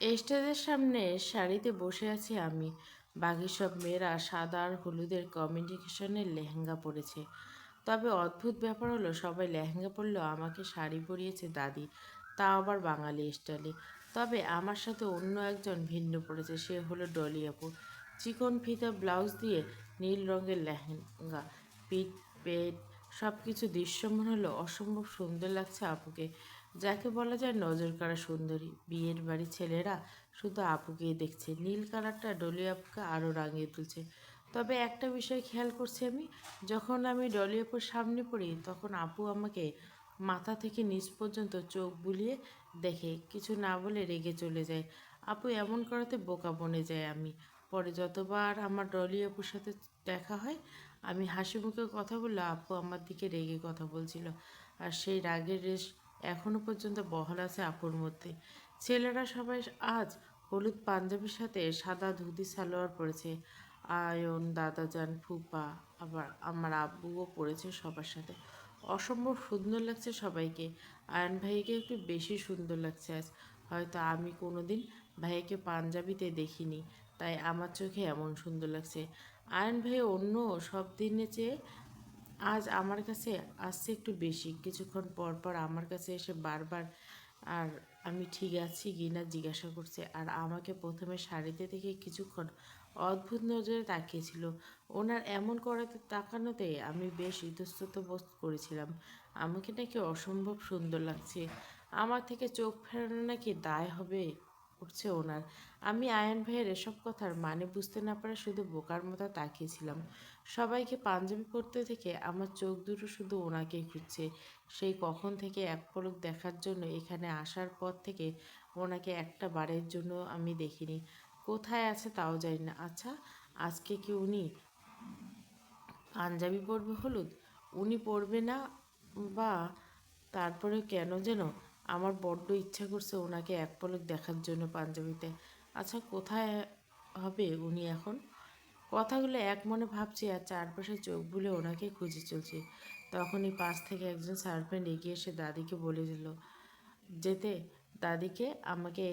স্টেজের সামনে সারিতে বসে আছি আমি। বাকি সব মেয়েরা সাদা আর হলুদের কমিউনিকেশনের লেহেঙ্গা পরেছে। তবে অদ্ভুত ব্যাপার হলো সবাই লেহেঙ্গা পরলেও আমাকে শাড়ি পরিয়েছে দাদি, তাও আবার বাঙালি স্টাইলে। তবে আমার সাথে অন্য একজন ভিন্ন পড়েছে, সে হলো ডলি আপু। চিকন ফিতা ব্লাউজ দিয়ে নীল রঙের লেহেঙ্গা, পিঠ পেট সব কিছু দৃশ্যমান হলো অসম্ভব সুন্দর লাগছে আপুকে, যাকে বলা যায় নজর কাড়া সুন্দরী। বিয়ের বাড়ির ছেলেরা শুধু আপুকেই দেখছে, নীল কালারটা ডলি আপুকে আরও রাঙিয়ে তুলছে। তবে একটা বিষয় খেয়াল করছি আমি, যখন আমি ডলি আপুর সামনে পড়ি তখন আপু আমাকে মাথা থেকে নিচ পর্যন্ত চোখ বুলিয়ে দেখে, কিছু না বলে রেগে চলে যায়। আপু এমন করাতে বোকা বনে যায় আমি। পরে যতবার আমার ডলি আপুর সাথে দেখা হয়, আমি হাসি মুখে কথা বললে আপু আমার দিকে রেগে কথা বলছিল। আর সেই রাগের রেশ এখনও পর্যন্ত বহাল আছে আপুর মধ্যে। ছেলেরা সবাই আজ হলুদ পাঞ্জাবির সাথে সাদা ধুতি সালোয়ার পরেছে। আয়ন, দাদাজান, ফুপা, আবার আমার আব্বুও পড়েছে সবার সাথে। অসম্ভব সুন্দর লাগছে সবাইকে। আয়ন ভাইকে একটু বেশি সুন্দর লাগছে আজ। হয়তো আমি কোনোদিন ভাইয়াকে পাঞ্জাবিতে দেখিনি, তাই আমার চোখে এমন সুন্দর লাগছে। আয়ন ভাই অন্য সব দিনের চেয়ে আজ আমার কাছে আসছে একটু বেশি। কিছুক্ষণ পর পর আমার কাছে এসে বারবার আর আমি ঠিক আছি কি না জিজ্ঞাসা করছে। আর আমাকে প্রথমে শাড়িতে দেখে কিছুক্ষণ অদ্ভুত নজরে তাকিয়েছিল। ওনার এমন করাতে তাকানোতে আমি বেশ ইতস্তত বোধ করেছিলাম। আমাকে নাকি অসম্ভব সুন্দর লাগছে। আমার থেকে চোখ ফেরানো নাকি দায় হবে উঠছে ওনার। আমি আয়ন ভাইয়ের এসব কথার মানে বুঝতে না পারে শুধু বোকার মতো তাকিয়েছিলাম। সবাইকে পাঞ্জাবি পরতে দেখে আমার চোখ দুটো শুধু ওনাকেই খুঁজছে। সেই কখন থেকে এক পলক দেখার জন্য এখানে আসার পর থেকে ওনাকে একটা বারের জন্য আমি দেখিনি। কোথায় আছে তাও জানি না। আচ্ছা, আজকে কি উনি পাঞ্জাবি পরবে হলুদ? উনি পরবে না বা তারপরে কেন যেন আমার বড্ড ইচ্ছা করছে ওনাকে এক পলক দেখার জন্য পাঞ্জাবিতে। আচ্ছা, কোথায় হবে উনি এখন? কথাগুলো এক মনে ভাবছি আর চারপাশে চোখ বুলে ওনাকে খুঁজে চলছি। তখনই পাশ থেকে একজন সার্ভেন্ট এগিয়ে এসে দাদিকে বলে দিল যেতে। দাদিকে আমাকে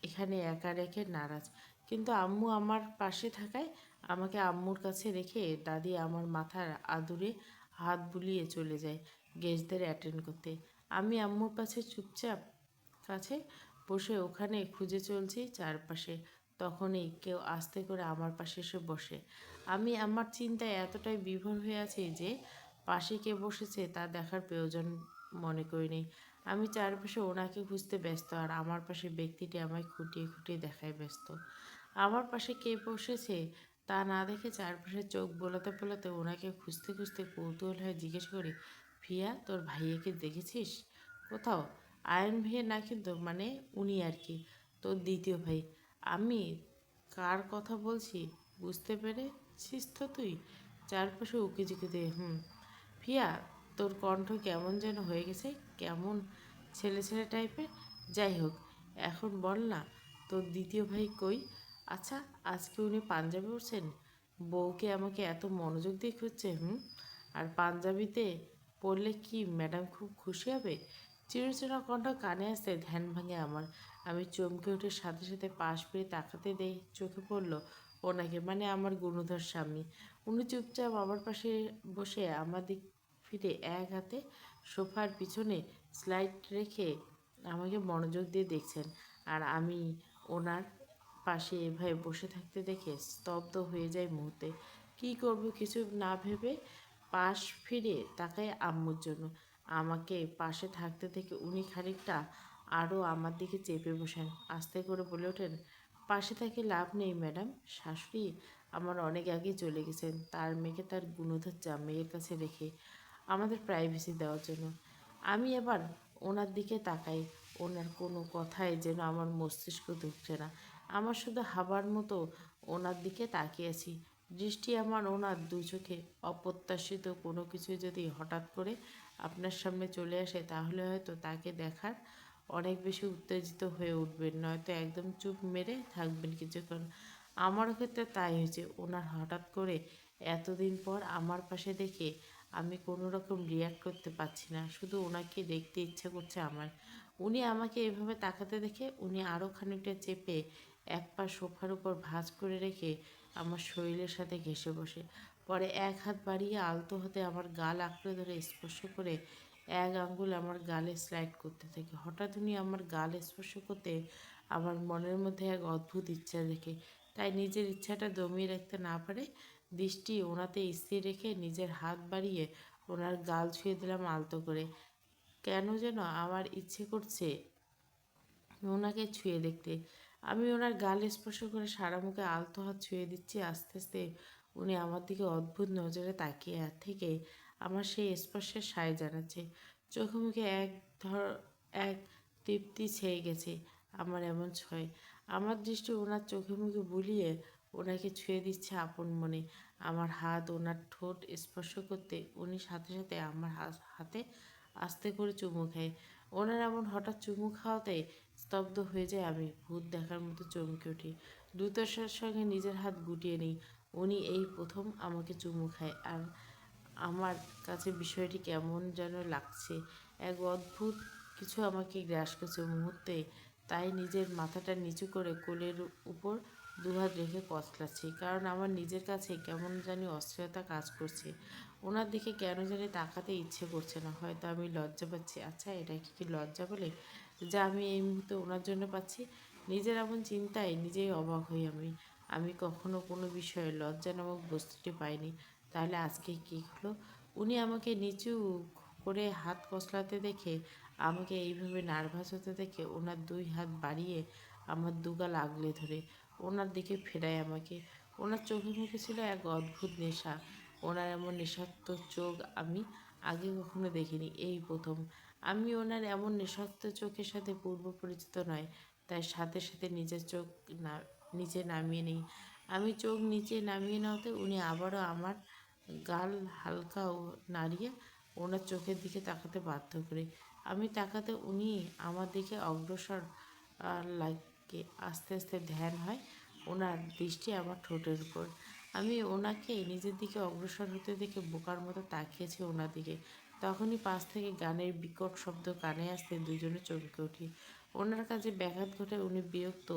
এখানে একা রেখে নারাজ, কিন্তু আম্মু আমার পাশে থাকায় আমাকে আম্মুর কাছে রেখে দাদি আমার মাথার আদুরে হাত বুলিয়ে চলে যায় গেস্টদের অ্যাটেন্ড করতে। আমি আম্মুর পাশে চুপচাপ কাছে বসে ওখানে খুঁজে চলছি চারপাশে। তখনই কেউ আস্তে করে আমার পাশে এসে বসে। আমি আমার চিন্তায় এতটাই বিভোর হয়ে আছি যে পাশে কে বসেছে তা দেখার প্রয়োজন মনে করিনি। আমি চারপাশে ওনাকে খুঁজতে ব্যস্ত আর আমার পাশে ব্যক্তিটি আমায় খুঁটিয়ে খুঁটিয়ে দেখায় ব্যস্ত। আমার পাশে কে বসেছে তা না দেখে চারপাশে চোখ বোলাতে বোলাতে ওনাকে খুঁজতে খুঁজতে কৌতূহল হয়ে জিজ্ঞেস করি, ফিয়া, তোর ভাইয়াকে দেখেছিস কোথাও? আয়ন ভাইয়া না, কিন্তু মানে উনি আর কি, তোর দ্বিতীয় ভাই। আমি কার কথা বলছি বুঝতে পেরেছিস তো তুই? চারপাশে উকিঝুঁকি দিয়ে ফিয়া, তোর কণ্ঠ কেমন যেন হয়ে গেছে, কেমন ছেলে ছেলে টাইপের। যাই হোক, এখন বল না, তোর দ্বিতীয় ভাই কই? আচ্ছা, আজকে উনি পাঞ্জাবি পরছেন? বউকে আমাকে এত মনোযোগ দিয়ে খুঁজছে। আর পাঞ্জাবিতে পড়লে কি ম্যাডাম খুব খুশি হবে? চিরচেনা কণ্ঠ কানে আসতে ধ্যান ভাঙে আমার। আমি চমকে উঠে সাথে সাথে পাশ ফিরে তাকাতে দেই, চোখে পড়ল ওনাকে, মানে আমার গুণধর স্বামী। উনি চুপচাপ আমার পাশে বসে আমার দিক ফিরে এক হাতে সোফার পিছনে স্লাইড রেখে আমাকে মনোযোগ দিয়ে দেখছেন। আর আমি ওনার পাশে এভাবে বসে থাকতে দেখে স্তব্ধ হয়ে যায় মুহূর্তে। কী করব কিছু না ভেবে পাশ ফিরে তাকাই আম্মুর জন্য। আমাকে পাশে থাকতে দেখে উনি খানিকটা আরও আমার দিকে চেপে বসেন, আস্তে করে বলে ওঠেন, পাশে থেকে লাভ নেই ম্যাডাম, শাশুড়ি আমার অনেক আগে চলে গেছেন তার মেয়েকে তার গুণধর জামাইয়ের কাছে রেখে, আমাদের প্রাইভেসি দেওয়ার জন্য। আমি এবার ওনার দিকে তাকাই। ওনার কোনো কথাই যেন আমার মস্তিষ্ক ঢুকছে না। আমার শুধু হাবার মতো ওনার দিকে তাকিয়ে আছি। দৃষ্টি আমার ওনার দু চোখে। অপ্রত্যাশিত কোনো কিছু যদি হঠাৎ করে আপনার সামনে চলে আসে তাহলে হয়তো তাকে দেখার অনেক বেশি উত্তেজিত হয়ে উঠবেন, নয়তো একদম চুপ মেরে থাকবেন কিছুক্ষণ। আমারও ক্ষেত্রে তাই হয়েছে। ওনার হঠাৎ করে এতদিন পর আমার পাশে দেখে আমি কোনো রকম রিয়্যাক্ট করতে পারছি না, শুধু ওনাকে দেখতে ইচ্ছে করছে আমার। উনি আমাকে এভাবে তাকাতে দেখে উনি আরও খানিকটা চেপে এক পা সোফার উপর ভাঁজ করে রেখে আমার শরীরের সাথে ঘেঁষে বসে। পরে এক হাত বাড়িয়ে আলতো হাতে আমার গাল আঁকড়ে ধরে স্পর্শ করে এক আঙ্গুল আমার গালে স্লাইড করতে থাকে। হঠাৎ উনি আমার গাল স্পর্শ করতে আমার মনের মধ্যে এক অদ্ভুত ইচ্ছা দেখে, তাই নিজের ইচ্ছাটা দমিয়ে রাখতে না পারে দৃষ্টি ওনাতে স্থির রেখে নিজের হাত বাড়িয়ে ওনার গাল ছুঁয়ে দিলাম আলতো করে। কেন যেন আমার ইচ্ছে করছে ওনাকে ছুঁয়ে দেখতে। আমি ওনার গাল স্পর্শ করে সারা মুখে আলতো হাত ছুঁয়ে দিচ্ছি। আস্তে আস্তে উনি আমার দিকে অদ্ভুত নজরে তাকিয়ে থেকে আমার সেই স্পর্শের সায় জানাচ্ছে। চোখে মুখে এক তৃপ্তি ছেয়ে গেছে আমার এমন ছয়। আমার দৃষ্টি ওনার চোখে মুখে বুলিয়ে ওনাকে ছুঁয়ে দিচ্ছে আপন মনে। আমার হাত ওনার ঠোঁট স্পর্শ করতে উনি সাথে সাথে আমার হাতে আস্তে করে চুমু খায়। ওনার এমন হঠাৎ চুমু খাওয়াতে স্তব্ধ হয়ে যায় আমি। ভূত দেখার মতো চমকে উঠি। দ্রুততার সঙ্গে নিজের হাত গুটিয়ে নিই। উনি এই প্রথম আমাকে চুমু খায়, আর আমার কাছে বিষয়টি কেমন যেন লাগছে। এক অদ্ভুত কিছু আমাকে গ্রাস করছে মুহূর্তে। তাই নিজের মাথাটা নিচু করে কোলের উপর দুহাত রেখে কচলাচ্ছি, কারণ আমার নিজের কাছে কেমন জানি অস্থিরতা কাজ করছে। ওনার দিকে কেন জানি তাকাতে ইচ্ছে করছে না। হয়তো আমি লজ্জা পাচ্ছি। আচ্ছা, এটা কি লজ্জা বলে, যা আমি এই মুহূর্তে ওনার জন্য পাচ্ছি? নিজের এমন চিন্তায় নিজেই অবাক হই আমি। আমি কখনো কোনো বিষয়ে লজ্জা নামক বস্তুটি পাইনি। তাহলে আজকে কী হলো? উনি আমাকে নিচু করে হাত কচলাতে দেখে, আমাকে এইভাবে নার্ভাস হতে দেখে ওনার দুই হাত বাড়িয়ে আমার দুগাল আগলে ধরে ওনার দিকে ফেরায় আমাকে। ওনার চোখে মুখে ছিল এক অদ্ভুত নেশা। ওনার এমন নেশাত্মক চোখ আমি আগে কখনো দেখিনি, এই প্রথম। আমি ওনার এমন নেশাত্মক চোখের সাথে পূর্ব পরিচিত নয়, তাই সাথে সাথে নিজের চোখ না নিচে নামিয়ে নিই। আমি চোখ নিচে নামিয়ে নেওয়াতে উনি আবারও আমার গাল হালকা নাড়িয়ে ওনার চোখের দিকে তাকাতে বাধ্য করে। আমি তাকাতে উনি আমার দিকে অগ্রসর লাগে। আস্তে আস্তে ধ্যান হয় ওনার দৃষ্টি আমার ঠোঁটের উপর। আমি ওনাকে নিজের দিকে অগ্রসর হতে দেখে বোকার মতো তাকিয়েছি ওনার দিকে। তখনই পাশ থেকে গানের বিকট শব্দ কানে আসতে দুজনে চমকে উঠি। ওনার কাছে ব্যাঘাত ঘটে উনি বিরক্ত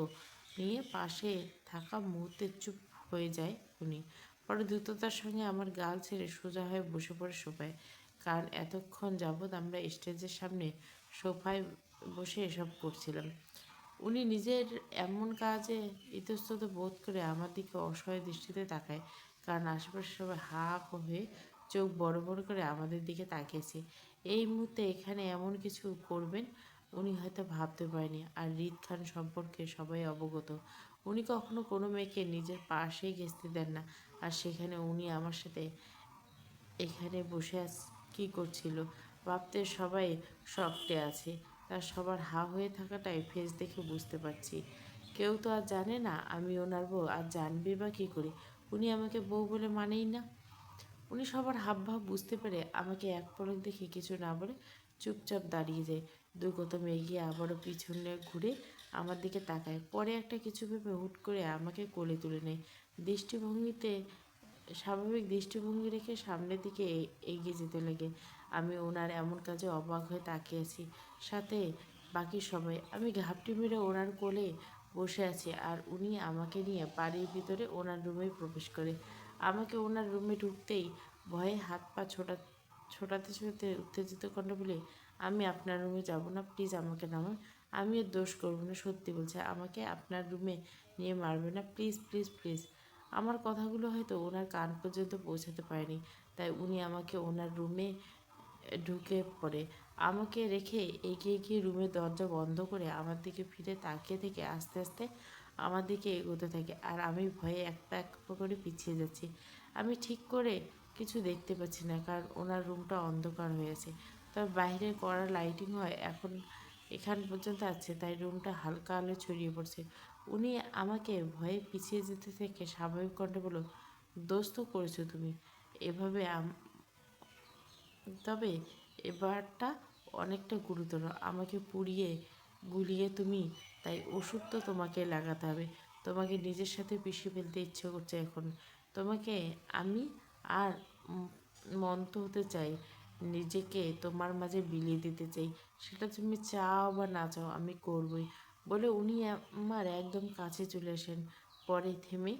নিয়ে পাশে থাকা মুহূর্তে চুপ হয়ে যায় উনি। পরে দ্রুততার সঙ্গে আমার গাল ছেড়ে সোজা হয়ে বসে পড়ে সোফায়। কারণ এতক্ষণ যাবৎ আমরা স্টেজের সামনে সোফায় বসে এসব করছিলাম। উনি নিজের এমন কাজে ইতস্তত বোধ করে আমার দিকে অসহায় দৃষ্টিতে তাকায়, কারণ আশেপাশে সবাই হা হয়ে চোখ বড় বড় করে আমাদের দিকে তাকিয়েছে। এই মুহূর্তে এখানে এমন কিছু করবেন উনি হয়তো ভাবতে পারেনি। আর রিদ খান সম্পর্কে সবাই অবগত। উনি কখনো কোনো মেয়েকে নিজের পাশেই ঘেঁচতে দেন না। আর সেখানে উনি আমার সাথে এখানে বসে কী করছিল ভাবতে সবাই শকটে আছে। তার সবার হা হয়ে থাকাটাই ফেস দেখে বুঝতে পারছি। কেউ তো আর জানে না আমি ওনার বউ, আর জানবে বা কী করে? উনি আমাকে বউ বলে মানেই না। উনি সবার হাবভাব বুঝতে পেরে আমাকে এক পলক দেখে কিছু না বলে চুপচাপ দাঁড়িয়ে যায়। দুই কদম এগিয়ে আবারও পিছনে ঘুরে আমার দিকে তাকায়। পরে একটা কিছু ভেবে হুট করে আমাকে কোলে তুলে নেয়। দৃষ্টিভঙ্গিতে স্বাভাবিক দৃষ্টিভঙ্গি রেখে সামনের দিকে এগিয়ে যেতে লাগে। আমি ওনার এমন কাজে অবাক হয়ে তাকিয়ে আছি, সাথে বাকি সবাই। আমি ঘাপটি মেরে ওনার কোলে বসে আছি, আর উনি আমাকে নিয়ে বাড়ির ভিতরে ওনার রুমে প্রবেশ করে। আমাকে ওনার রুমে ঢুকতেই ভয়ে হাত পা ছোটাতে ছোটাতে উত্তেজিত কণ্ঠে বলে, আমি আপনার রুমে যাব না, প্লিজ আমাকে নামান। আমি এর দোষ করবো না, সত্যি বলছে। আমাকে আপনার রুমে নিয়ে মারবে না, প্লিজ প্লিজ প্লিজ। আমার কথাগুলো হয়তো ওনার কান পর্যন্ত পৌঁছাতে পারেনি, তাই উনি আমাকে ওনার রুমে ঢুকে পড়ে। আমাকে রেখে এগিয়ে গিয়ে রুমের দরজা বন্ধ করে আমার দিকে ফিরে তাকিয়ে থেকে আস্তে আস্তে আমার দিকে এগোতে থাকে, আর আমি ভয়ে এক পা এক পা করে পিছিয়ে যাচ্ছি। আমি ঠিক করে কিছু দেখতে পাচ্ছি না, কারণ ওনার রুমটা অন্ধকার হয়ে আছে। তবে বাইরের কড়া লাইটিং হয় এখন এখান পর্যন্ত আছে, তাই রুমটা হালকা আলো ছড়িয়ে পড়ছে। উনি আমাকে ভয়ে পিছিয়ে যেতে থেকে স্বাভাবিক কণ্ঠে বলল, দোস্ত করেছো তুমি এভাবে? তবে এবারটা অনেকটা গুরুতর। আমাকে পুড়িয়ে গুলিয়ে তুমি, তাই ওষুধ তো তোমাকে লাগাতে হবে। তোমাকে নিজের সাথে পিষে ফেলতে ইচ্ছে করছে এখন। তোমাকে আমি আর মন্ত হতে চাই নিজেকে তোমার মাঝে বিলিয়ে দিতে চাই। সেটা তুমি চাও বা না চাও, আমি করবই। বলে উনি আমার একদম কাছে চলে আসেন। পরে থেমে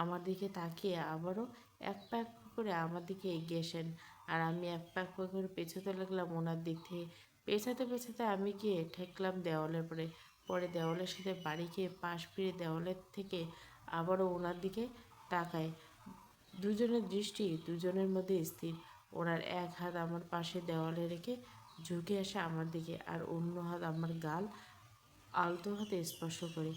আমার দিকে তাকিয়ে আবারও এক পা এক পা করে আমার দিকে এগিয়ে আসেন। আর আমি এক পা এক পা করে পেছোতে লাগলাম ওনার দিক থেকে। পেছাতে পেছাতে আমি গিয়ে ঠেকলাম দেওয়ালের পরে। পরে দেওয়ালের সাথে বাড়ি খেয়ে পাশ ফিরে দেওয়ালের থেকে আবারও ওনার দিকে তাকায়। দুজনের দৃষ্টি দুজনের মধ্যে স্থির। ওনার এক হাত আমার পাশে দেওয়ালে রেখে ঝুঁকে আসে আমার দিকে, আর অন্য হাত আমার গাল আলতো হাতে স্পর্শ করে।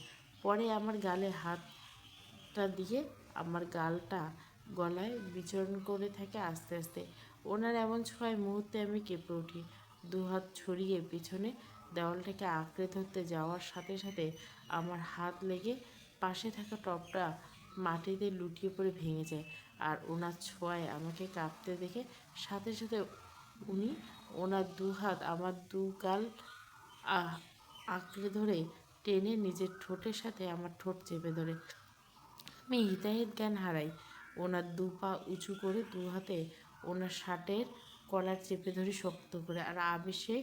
পরে আমার গালে হাতটা দিয়ে আমার গালটা গলায় বিচরণ করে থাকে আস্তে আস্তে। ওনার এমন ছোঁয়ায় মুহূর্তে আমি কেঁপে উঠি। দু হাত ছড়িয়ে পিছনে দেওয়ালটাকে আঁকড়ে ধরতে যাওয়ার সাথে সাথে আমার হাত লেগে পাশে থাকা টবটা মাটিতে লুটিয়ে পড়ে ভেঙে যায়। আর ওনার ছোঁয়ায় আমাকে কাঁপতে দেখে সাথে সাথে উনি ওনার দু হাত আমার দু গাল আঁকড়ে ধরে টেনে নিজের ঠোঁটের সাথে আমার ঠোঁট চেপে ধরে। আমি হিতাহিত জ্ঞান হারাই। ওনার দু পা উঁচু করে দু হাতে ওনার শার্টের কলার চেপে ধরি শক্ত করে, আর আবেশে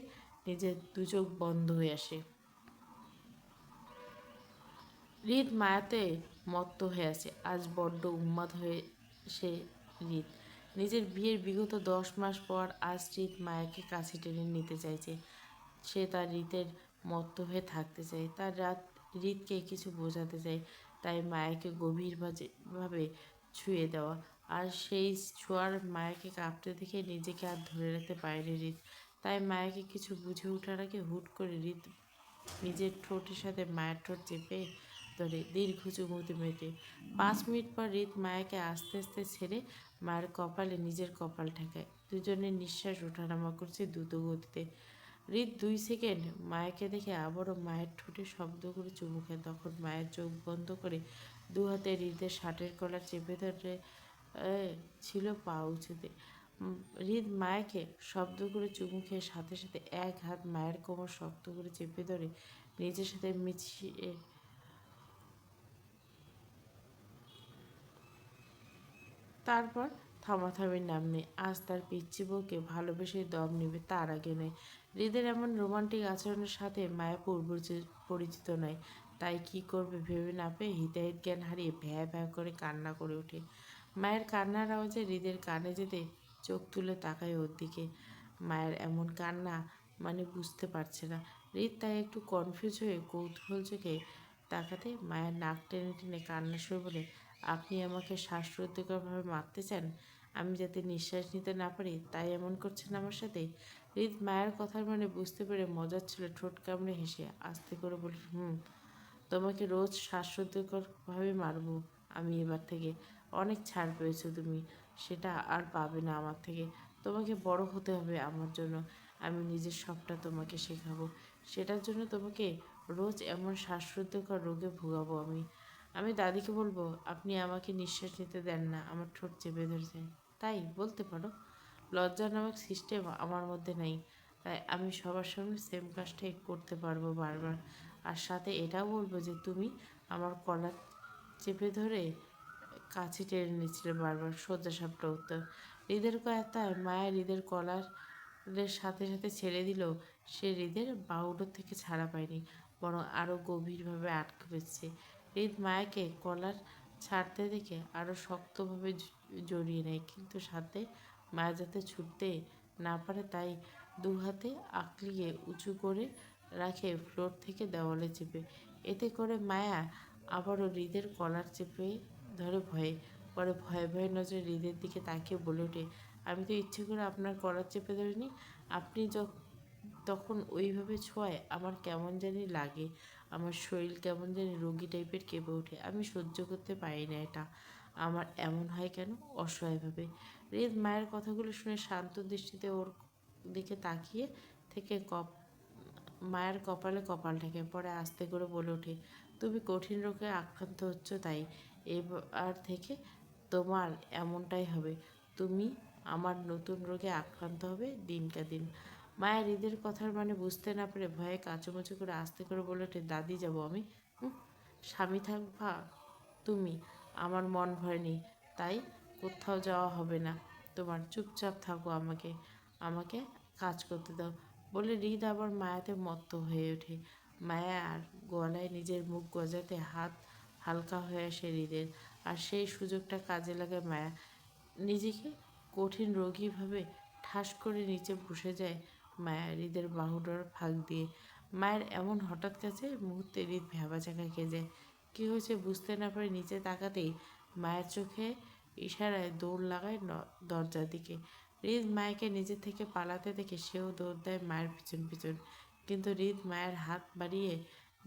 নিজের দু চোখ বন্ধ হয়ে আসে। হৃদ মায়াতে মত্ত হয়ে আছে। আজ বড্ড উন্মাদ হয়ে সে হৃদ। নিজের বিয়ের বিগত 10 মাস পর আজ হৃদ মায়াকে কাছে টেনে নিতে চাইছে। সে তার হৃদের মত্ত হয়ে থাকতে চায়। তার হৃদকে কিছু বোঝাতে চায়। তাই মায়াকে গভীরভাবে ছুঁয়ে দেওয়া। আর সেই ছোঁয়ার মায়াকে কাঁপতে দেখে নিজেকে আর ধরে রাখতে পারেনি হৃদ। তাই মায়াকে কিছু বুঝে ওঠার আগে হুট করে হৃদ নিজের ঠোঁটের সাথে মায়ের ঠোঁট চেপে ধরে দীর্ঘ চুমুতে মেটে। 5 মিনিট পর হৃদ মায়াকে আস্তে আস্তে ছেড়ে মায়ের কপালে নিজের কপাল ঠেকায়। দুজনের নিঃশ্বাস ওঠানামা করছে দ্রুত গতিতে। হৃদ 2 সেকেন্ড মায়াকে দেখে আবারও মায়ের ঠোঁটে শব্দ করে চুমু খায়। তখন মায়ের চোখ বন্ধ করে দু হাতে হৃদের শার্টের কলার চেপে ধরে ছিল পা উঁচুতে। হৃদ মায়াকে শব্দ করে চুমু খেয়ে সাথে সাথে এক হাত মায়ের কোমর শক্ত করে চেপে ধরে নিজের সাথে মিশিয়ে তারপর থামাথামির নাম নেই। আজ তার পিচ্চি বউকে ভালোবেসে দম নেবে তার আগে নয়। হৃদের এমন রোমান্টিক আচরণের সাথে মায়া পরিচিত নয়। তাই কি করবে ভেবে না পেয়ে হিতাহিত জ্ঞান হারিয়ে ভ্যা ভ্যা করে কান্না করে ওঠে। মায়ের কান্নার আওয়াজে হৃদের কানে যেতে চোখ তুলে তাকায় ওর দিকে। মায়ের এমন কান্না মানে বুঝতে পারছে না। হৃদ তাই একটু কনফিউজ হয়ে কৌতূহল চোখে তাকাতে মায়ের নাক টেনে টেনে কান্না শুরু বলে, আপনি আমাকে শ্বাসরুদ্ধকরভাবে মারতে চান? আমি যাতে নিঃশ্বাস নিতে না পারি তাই এমন করছেন আমার সাথে? হৃদ মায়ের কথার মানে বুঝতে পেরে মজার ছিল ঠোঁট কামড়ে হেসে আস্তে করে বলে, তোমাকে রোজ শ্বাসরুদ্ধকরভাবে মারবো আমি এবার থেকে। অনেক ছাড় পেয়েছো তুমি, সেটা আর পাবে না আমার থেকে। তোমাকে বড় হতে হবে আমার জন্য। আমি নিজের সবটা তোমাকে শেখাবো। সেটার জন্য তোমাকে রোজ এমন শ্বাসরুদ্ধকর রোগে ভোগাবো আমি। আমি দাদিকে বলবো আপনি আমাকে নিঃশ্বাস নিতে দেন না, আমার ঠোঁট চেপে ধরেছেন। তাই বলতে পারো। লজ্জা নামক সিস্টেম আমার মধ্যে নেই। তাই আমি সবার সামনে সেম কাজটাই করতে পারবো বারবার। আর সাথে এটাও বলবো যে তুমি আমার কলার চেপে ধরে কাছে টেনে নিচ্ছিলে বারবার। সোজা সাপটা উত্তর। হৃদের কথায় মায়া হৃদের কলারের সাথে সাথে ছেড়ে দিলেও সে হৃদের বাহুডোর থেকে ছাড়া পায়নি, বরং আরও গভীরভাবে আটকে পেয়েছে। হৃদ মায়াকে কলার ছাড়তে দেখে আরও শক্তভাবে জড়িয়ে নেয়, কিন্তু সাথে মায়া যাতে ছুটতে না পারে তাই দু হাতে আঁকড়িয়ে উঁচু করে রাখে ফ্লোর থেকে দেওয়ালে চেপে। এতে করে মায়া আবারও হৃদের কলার চেপে ধরে ভয়ে। পরে ভয়ে ভয়ে নজরে হৃদের দিকে তাকিয়ে বলে ওঠে, আমি তো ইচ্ছে করে আপনার কলার চেপে ধরিনি। আপনি তখন ওইভাবে ছোঁয়ায় আমার কেমন জানি লাগে। আমার শরীর কেমন জানি রোগী টাইপের কেঁপে ওঠে। আমি সহ্য করতে পারি না এটা। আমার এমন হয় কেন? অসহায়ভাবে। হৃদ মায়ের কথাগুলো শুনে শান্ত দৃষ্টিতে ওর দিকে তাকিয়ে থেকে মায়ের কপালে কপাল ঠেকে। পরে আস্তে করে বলে ওঠে, তুমি কঠিন রোগে আক্রান্ত হচ্ছ, তাই এবার থেকে তোমার এমনটাই হবে। তুমি আমার নতুন রোগে আক্রান্ত হবে দিনকে দিন। মায়া হৃদের কথার মানে বুঝতে না পেরে ভয়ে কাঁচুমাচু করে আস্তে করে বলে ওঠে, দাদি যাব আমি। স্বামী থাকবা তুমি, আমার মন ভরেনি, তাই কোথাও যাওয়া হবে না তোমার। চুপচাপ থাকো, আমাকে আমাকে কাজ করতে দাও বলে হৃদ আবার মায়াতে মত্ত হয়ে ওঠে। মায়া আর গলায় নিজের মুখ গজাতে হাত হালকা হয়ে আসে হৃদের। আর সেই সুযোগটা কাজে লাগায় মায়া। নিজেকে কঠিন রোগীভাবে ঠাস করে নিচে বসে যায় মায়া হৃদের বাহুডোর ফাঁক দিয়ে। মায়ের এমন হঠাৎ কাছে মুহূর্তে হৃদ ভ্যাবাচাকা খেয়ে যায়। কী হয়েছে বুঝতে না পারে নিচে তাকাতেই মায়ের চোখে ইশারায় দৌড় লাগায় দরজার দিকে। হৃদ মায়াকে নিজে থেকে পালাতে দেখে সেও দৌড় দেয় মায়ের পিছন পিছন। কিন্তু হৃদ মায়ের হাত বাড়িয়ে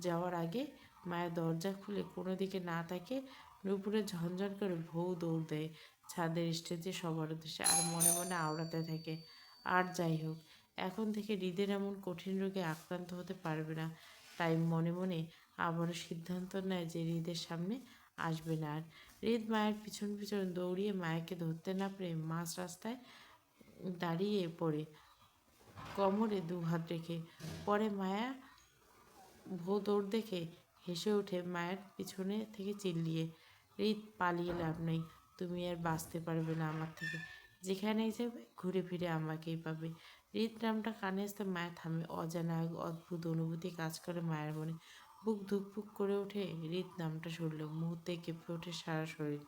যাওয়ার আগে মায়ের দরজা খুলে কোনো দিকে না তাকে নুপুরে ঝনঝন করে ভৌ দৌড় দেয় ছাদের স্টেজে সবার উদ্দেশ্যে। আর মনে মনে আওড়াতে থাকে, আর যাই হোক, এখন থেকে হৃদের এমন কঠিন রোগে আক্রান্ত হতে পারবে না। তাই মনে মনে আবারও সিদ্ধান্ত নেয় যে হৃদের সামনে আসবে না আর। হৃদ মায়ের পিছন পিছন দৌড়িয়ে মায়াকে ধরতে না পেরে মাঝ রাস্তায় দাঁড়িয়ে পড়ে কোমরে দু হাত রেখে। পরে মায়া ভো দৌড় দেখে হেসে ওঠে মায়ের পিছনে থেকে চিল্লিয়ে, হৃদ পালিয়ে লাভ নেই, তুমি আর বাঁচতে পারবে না আমার থেকে। যেখানেই যাবে ঘুরে ফিরে আমাকেই পাবে। হৃদ নামটা কানে আসতে মায়া থামে। অজানা এক অদ্ভুত অনুভূতি কাজ করে মায়ের মনে। বুক ধুকপুক করে ওঠে হৃদ নামটা শুনল। মুহূর্তে কেঁপে ওঠে সারা শরীর।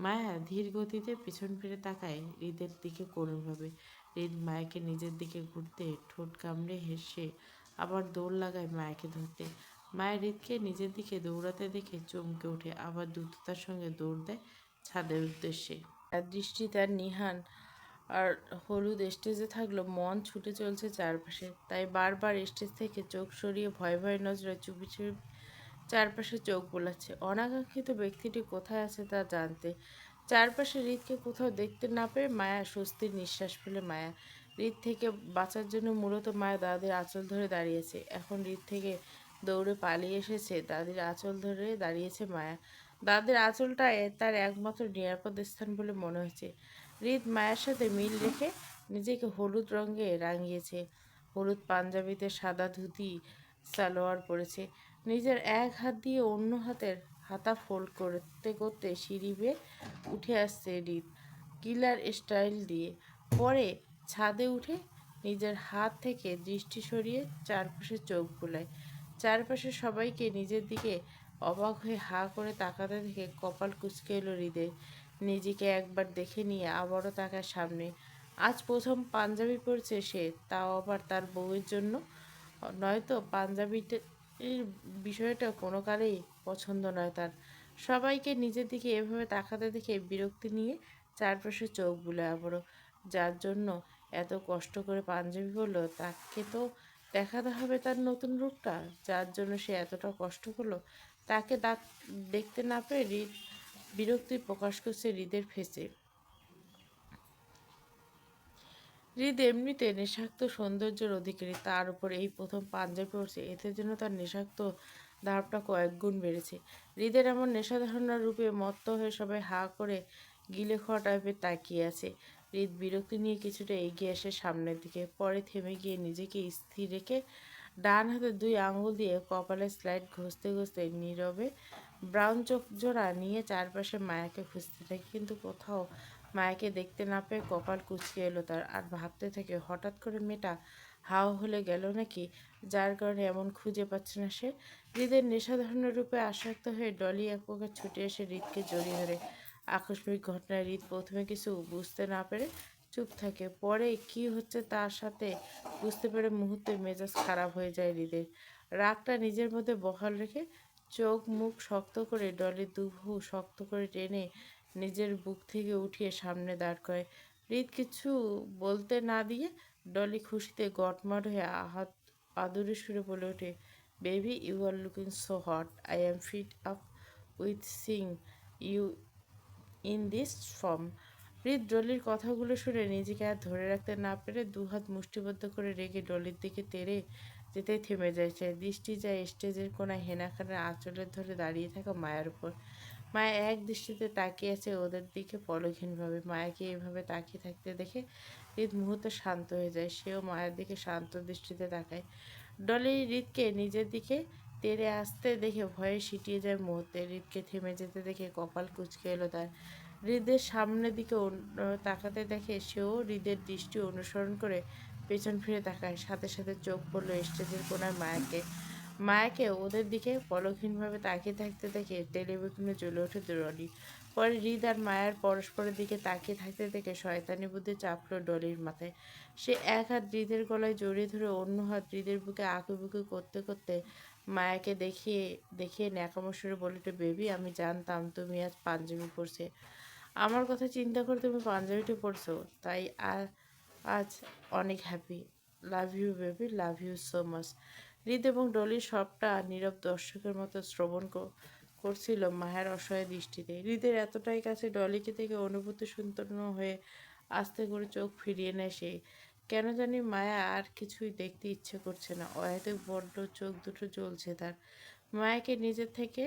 মায়া ধীর গতিতে পিছন ফিরে তাকায় হৃদের দিকে করুণভাবে। হৃদ মায়াকে নিজের দিকে ঘুরতে ঠোঁট কামড়ে হেসে আবার দৌড় লাগায় মায়াকে ধরতে। মায়া হৃদকে নিজের দিকে দৌড়াতে দেখে চমকে ওঠে, আবার দ্রুততার সঙ্গে দৌড় দেয় ছাদের উদ্দেশ্যে। আর দৃষ্টি তার নিহান আর হলুদ স্টেজে থাকলো, মন ছুটে চলছে চারপাশে। তাই বারবার স্টেজ থেকে চোখ সরিয়ে ভয় ভয় নজরে চুপি চুপি চারপাশে চোখ বোলাচ্ছে অনাকাঙ্ক্ষিত ব্যক্তিটি কোথায় আছে তা জানতে। চারপাশে হৃদকে কোথাও দেখতে না পেয়ে মায়া স্বস্তির নিঃশ্বাস ফেলে। মায়া হৃদ থেকে বাঁচার জন্য মূলত মায়া দাদির আঁচল ধরে দাঁড়িয়েছে। এখন হৃদ থেকে দৌড়ে পালিয়ে এসেছে, দাদির আঁচল ধরে দাঁড়িয়েছে মায়া। দাদির আঁচলটা তার একমাত্র নিরাপদ স্থান বলে মনে হয়েছে। হৃদ মায়ের সাথে মিল রেখে নিজেকে হলুদ রঙে রাঙিয়েছে। হলুদ পাঞ্জাবিতে সাদা ধুতি সালোয়ার পরেছে। নিজের এক হাত দিয়ে অন্য হাতের হাতা ফোল্ড করতে করতে সিঁড়ি বেয়ে উঠে আসছে হৃদ কিলার স্টাইল দিয়ে। পরে ছাদে উঠে নিজের হাত থেকে দৃষ্টি সরিয়ে চারপাশে চোখ বুলায়। চারপাশে সবাইকে নিজের দিকে অবাক হয়ে হাঁ করে তাকাতে দেখে কপাল কুঁচকে এলো হৃদের। নিজেকে একবার দেখে নিয়ে আবারও তাকায় সামনে। আজ প্রথম পাঞ্জাবি পরেছে সে, তাও আবার তার বউয়ের জন্য। নয়তো পাঞ্জাবিটির বিষয়টা কোনো কালেই পছন্দ নয় তার। সবাইকে নিজের দিকে এভাবে তাকাতে দেখে বিরক্তি নিয়ে চারপাশে চোখ বুলায় আবারও। যার জন্য এত কষ্ট করে পাঞ্জাবি পরলো তাকে তো দেখাতে হবে তার নতুন রূপটা। যার জন্য সে এতটা কষ্ট করলো তাকে দেখতে না পেরে হৃদ বিরক্তি প্রকাশ করছে হৃদের ফেসে। হৃদ এমনিতে নেশাক্ত সৌন্দর্যের অধিকারী, তার উপর এই প্রথম পাঞ্জাবি পড়ছে, এতে যেন তার নেশাক্ত ধারটা কয়েক গুণ বেড়েছে। হৃদের এমন নেশাধারণার রূপে মত্ত হয়ে সবাই হাঁ করে গিলে খাওয়া টাইপের তাকিয়ে আছে। হৃদ বিরক্তি নিয়ে কিছুটা এগিয়ে আসে সামনের দিকে, পরে থেমে গিয়ে নিজেকে স্থির রেখে ডান হাতে দুই আঙুল দিয়ে কপালে স্লাইড ঘষতে ঘষতে নীরবে ব্রাউন চোখ জোড়া নিয়ে চারপাশে মায়াকে খুঁজতে থাকে। কিন্তু কোথাও মায়াকে দেখতে না পেয়ে কপাল কুঁচকে এলো তার। আর ভাবতে থাকে হঠাৎ করে মেয়েটা হাও হলে গেল নাকি, যার কারণে এমন খুঁজে পাচ্ছে না সে। হৃদের নেশাধরণের রূপে আসক্ত হয়ে ডলি এক প্রকার ছুটে এসে হৃদকে জড়িয়ে ধরে। আকস্মিক ঘটনায় হৃদ প্রথমে কিছু বুঝতে না পেরে চুপ থাকে, পরে কি হচ্ছে তার সাথে বুঝতে পেরে মুহূর্তে মেজাজ খারাপ হয়ে যায় হৃদের। রাগটা নিজের মধ্যে বহাল রেখে চোখ মুখ শক্ত করে ডলির দুভু শক্ত করে টেনে নিজের বুক থেকে উঠিয়ে সামনে দাঁড় করে। হৃদ কিছু বলতে না দিয়ে ডলি খুশিতে গটমট হয়ে আদুরে সুরে বলে ওঠে, baby you are looking so hot, I am fit up with sing you in this form. Hrid ডলির কথাগুলো শুনে নিজেকে আর ধরে রাখতে না পেরে দুহাত মুষ্টিবদ্ধ করে রেগে ডলির দিকে তেড়ে যেতে থেমে যায়। দৃষ্টি যায় স্টেজের কোনায় হেনাখানের আঁচলের ধরে দাঁড়িয়ে থাকা মায়ের উপর। মায়া এক দৃষ্টিতে তাকিয়ে আছে ওদের দিকে পলকহীনভাবে। মায়াকে এভাবে তাকিয়ে থাকতে দেখে হৃদ মুহূর্তে শান্ত হয়ে যায়। সেও মায়ের দিকে শান্ত দৃষ্টিতে তাকায়। ডলি হৃদকে নিজের দিকে তেড়ে আসতে দেখে ভয়ে সিটিয়ে যায় মুহূর্তে। হৃদকে থেমে যেতে দেখে কপাল কুঁচকে এলো তার। হৃদের সামনের দিকে তাকাতে দেখে সেও হৃদের দৃষ্টি অনুসরণ করে পেছন ফিরে তাকায়। সাথে সাথে চোখ পড়লো স্টেজের কোনায় মায়াকে। মায়াকে ওদের দিকে পলকহীনভাবে তাকিয়ে থাকতে দেখে টেলিভিশনে জ্বলে ওঠে ডলি। পরে হৃদ আর মায়ার পরস্পরের দিকে তাকিয়ে থাকতে দেখে শয়তানি বুদ্ধি চাপলো ডলির মাথায়। সে এক হাত হৃদের গলায় জড়িয়ে ধরে অন্য হাত হৃদের বুকে আঁকুবুকু করতে করতে মায়াকে দেখিয়ে দেখিয়ে ন্যাকামো সুরে বলে উঠে, বেবি আমি জানতাম তুমি আজ পাঞ্জাবি পরছে। আমার কথা চিন্তা করে তুমি পাঞ্জাবিটা পরছো, তাই আজ অনেক happy. Love you baby, love you so much. Hrid এবং ডলির সবটা নীরব দর্শকের মতো শ্রবণ করছিল মায়ের অসহায় দৃষ্টিতে। হৃদের এতটাই কাছে ডলিকে থেকে অনুভূতি শূন্য হয়ে আস্তে করে চোখ ফিরিয়ে নেয় সে। কেন জানি মায়া আর কিছুই দেখতে ইচ্ছে করছে না। অহেতুক বড্ড চোখ দুটো জ্বলছে তার। মায়াকে নিজের থেকে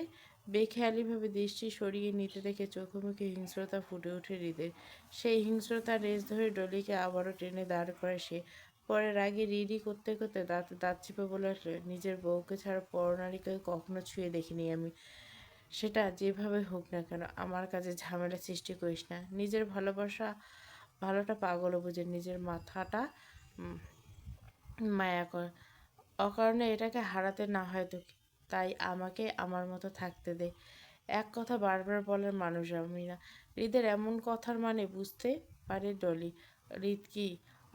বেখেয়ালিভাবে দৃষ্টি সরিয়ে নিতে দেখে চোখে মুখে হিংস্রতা ফুটে ওঠে হৃদের। সেই হিংস্রতার রেশ ধরে ডলিকে আবারও টেনে দাঁড় করায় সে। পরে রাগে রিরি করতে করতে দাঁতে দাঁত চিপে বলে উঠল, নিজের বউকে ছাড়া পরনারীকে কখনো ছুঁয়ে দেখিনি আমি। সেটা যেভাবে হোক না কেন, আমার কাছে ঝামেলা সৃষ্টি করিস না। নিজের ভালোটা পাগলও বুঝে, নিজের মাথাটা মায়া কর। অকারণে এটাকে হারাতে না হয় তোকে। তাই আমাকে আমার মতো থাকতে দে। এক কথা বারবার বলার মানুষ আমি না। হৃদের এমন কথার মানে বুঝতে পারে ডলি। হৃদ কি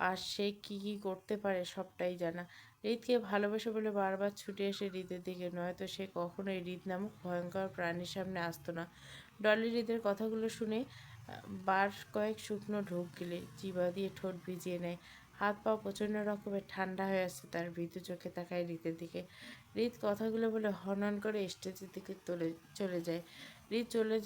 আর সে কি কি করতে পারে সবটাই জানা। হৃদকে ভালোবাসে বলে বারবার ছুটে এসে হৃদের দিকে, নয়তো সে কখনোই হৃদ নামক ভয়ঙ্কর প্রাণীর সামনে আসতো না। ডলি হৃদের কথাগুলো শুনে বার কয়েক শুকনো ঢোক গিলে জিভা দিয়ে ঠোঁট ভিজিয়ে নেয়। হাত পা প্রচণ্ড রকমের ঠান্ডা হয়ে আসছে তার। ভীতু চোখে তাকায় হৃদের দিকে। হৃদ কথাগুলো বলে হনহন করে স্টেজের দিকে চলে যায়। হৃদ চলে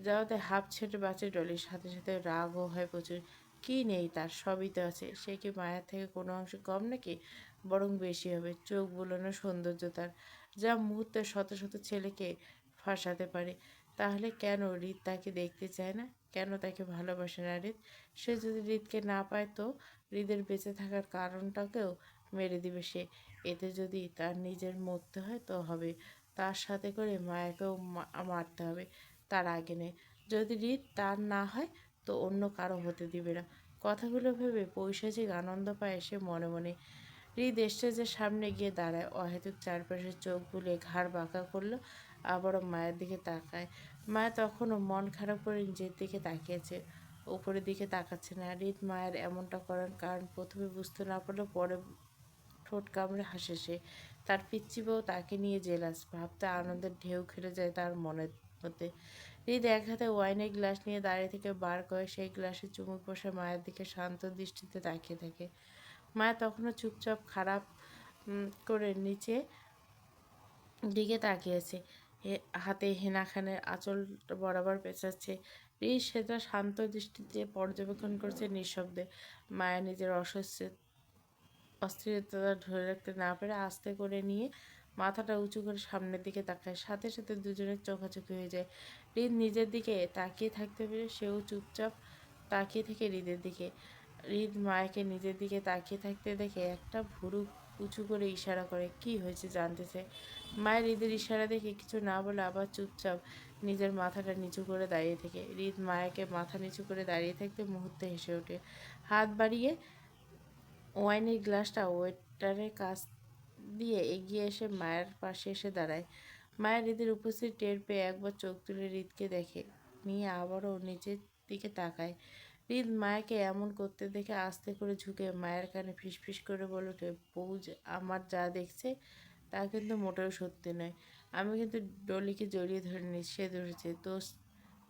যাওয়াতে হাঁপ ছেড়ে বাঁচে ডলির। সাথে সাথে রাগও হয় প্রচুর। কি নেই তার, সবই তো আছে। সে কি মায়ের থেকে কোনো অংশ কম নাকি? বরং বেশি হবে। চোখ বুলানো সৌন্দর্য তার, যা মুহূর্তে শত শত ছেলেকে ফাঁসাতে পারে। তাহলে কেন হৃদ তাকে দেখতে চায় না? কেন তাকে ভালোবাসে না হৃদ? সে যদি হৃদকে না পায় তো হৃদের বেঁচে থাকার কারণটাকেও মেরে দিবে সে। এতে যদি তার নিজের মরতে হয় তো হবে, তার সাথে করে মায়াকেও মারতে হবে। তার আগে নেই। যদি হৃদ তার না হয় তো অন্য কারো হতে দিবে না। কথাগুলো ভেবে পৈশাচিক আনন্দ পায় সে মনে মনে। হৃদ স্টেজের সামনে গিয়ে দাঁড়ায়। অহেতুক চারপাশে চোখ বুলিয়ে ঘাড় বাঁকা করলো। আবারও মায়ের দিকে তাকায়। মায়া তখনও মন খারাপ করে নিজের দিকে তাকিয়েছে, উপরের দিকে তাকাচ্ছে না। হৃদ মায়ের এমনটা করার কারণ প্রথমে বুঝতে না পারলেও পরে ঠোঁট কামড়ে হাসে সে। তার পিচ্চি বউ তাকে নিয়ে জেলাস ভাবতে আনন্দের ঢেউ খেলে যায় তার মনের মধ্যে। হৃদ এক হাতে ওয়াইনের গ্লাস নিয়ে দাঁড়িয়ে থেকে বার করে সেই গ্লাসে চুমুক বসে মায়ের দিকে শান্ত দৃষ্টিতে তাকিয়ে থাকে। মায়া তখনও চুপচাপ খারাপ করে নিচে দিকে তাকিয়েছে। হাতে হেনা খানের আঁচল বরাবর পেঁচাচ্ছে। হৃদ সেটা শান্ত দৃষ্টিতে পর্যবেক্ষণ করছে নিঃশব্দে। মায়া নিজের অস্থিরতা ধরে রাখতে না পেরে আস্তে করে নিয়ে মাথাটা উঁচু করে সামনের দিকে তাকায়। সাথে সাথে দুজনের চোখাচোখি হয়ে যায়। হৃদ নিজের দিকে তাকিয়ে থাকতে পেরে সেও চুপচাপ তাকিয়ে থেকে হৃদের দিকে। হৃদ মায়াকে নিজের দিকে তাকিয়ে থাকতে দেখে একটা ভুরু উঁচু করে ইশারা করে। কি হয়েছে জানতে চায়। মায়ের হৃদের ইশারা দেখে কিছু না বলে আবার চুপচাপ নিজের মাথাটা নিচু করে দাঁড়িয়ে থাকে। হৃদ মায়াকে মাথা নিচু করে দাঁড়িয়ে থাকতে মুহূর্তে হেসে ওঠে। হাত বাড়িয়ে ওয়াইনের গ্লাসটা ওয়েটারের কাছ দিয়ে এগিয়ে এসে মায়ের পাশে এসে দাঁড়ায়। মায়ের হৃদের উপস্থিতি টের পেয়ে একবার চোখ তুলে হৃদকে দেখে নিয়ে আবারও নিচের দিকে তাকায়। হৃদ মায়াকে এমন করতে দেখে আস্তে করে ঝুঁকে মায়ের কানে ফিসফিস করে বলে ওঠে, বউ আমার যা দেখছে তা কিন্তু মোটেও সত্যি নয়। আমি কিন্তু ডলিকে জড়িয়ে ধরিনি, সে ধরেছে। দোষ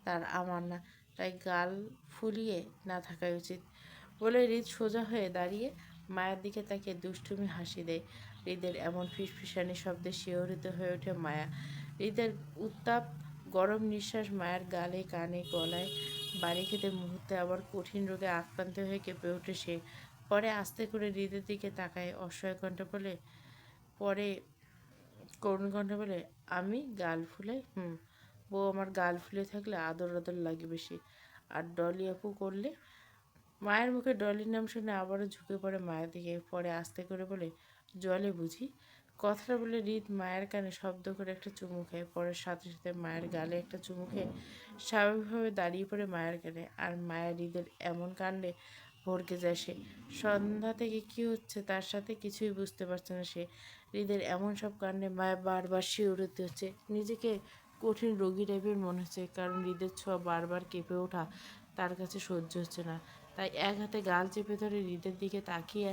তার, আমার না। তাই গাল ফুলিয়ে না থাকাই উচিত। বলে হৃদ সোজা হয়ে দাঁড়িয়ে মায়ের দিকে তাকিয়ে দুষ্টুমি হাসি দেয়। হৃদের এমন ফিসফিসানি শব্দে শিহরিত হয়ে ওঠে মায়া। হৃদের উত্তাপ গরম নিঃশ্বাস মায়ের গালে কানে গলায় বাড়ি খেতে মুহূর্তে আবার কঠিন রোগে আক্রান্ত হয়ে কেঁপে ওঠে সে। পরে আস্তে করে হৃদের দিকে তাকায় অসহায় কণ্ঠে বলে, পরে করুণ কণ্ঠে বলে, আমি গাল ফুলাই? বউ আমার গাল ফুলে থাকলে আদর আদর লাগে বেশি। আর ডলি আপু করলে? মায়ের মুখে ডলির নাম শুনে আবারও ঝুঁকে পড়ে মায়ের দিকে। পরে আস্তে করে বলে, জলে বুঝি? কথাটা বলে হৃদ মায়ের কানে শব্দ করে একটা চুমু খায়। পরের সাথে সাথে মায়ের গালে একটা চুমু খেয়ে স্বাভাবিকভাবে দাঁড়িয়ে পড়ে মায়ের কানে। আর মায়ের হৃদের এমন কাণ্ডে ভড়কে যায় সে। সন্ধ্যা থেকে কি হচ্ছে তার সাথে কিছুই বুঝতে পারছে না সে। হৃদের এমন সব কাণ্ডে মায়ের বারবার শিহরিত হচ্ছে। নিজেকে কঠিন রোগী টাইপের মনে হচ্ছে, কারণ হৃদের ছোঁয়া বারবার কেঁপে ওঠা তার কাছে সহ্য হচ্ছে না। তাই এক হাতে গাল চেপে ধরে হৃদের দিকে তাকিয়ে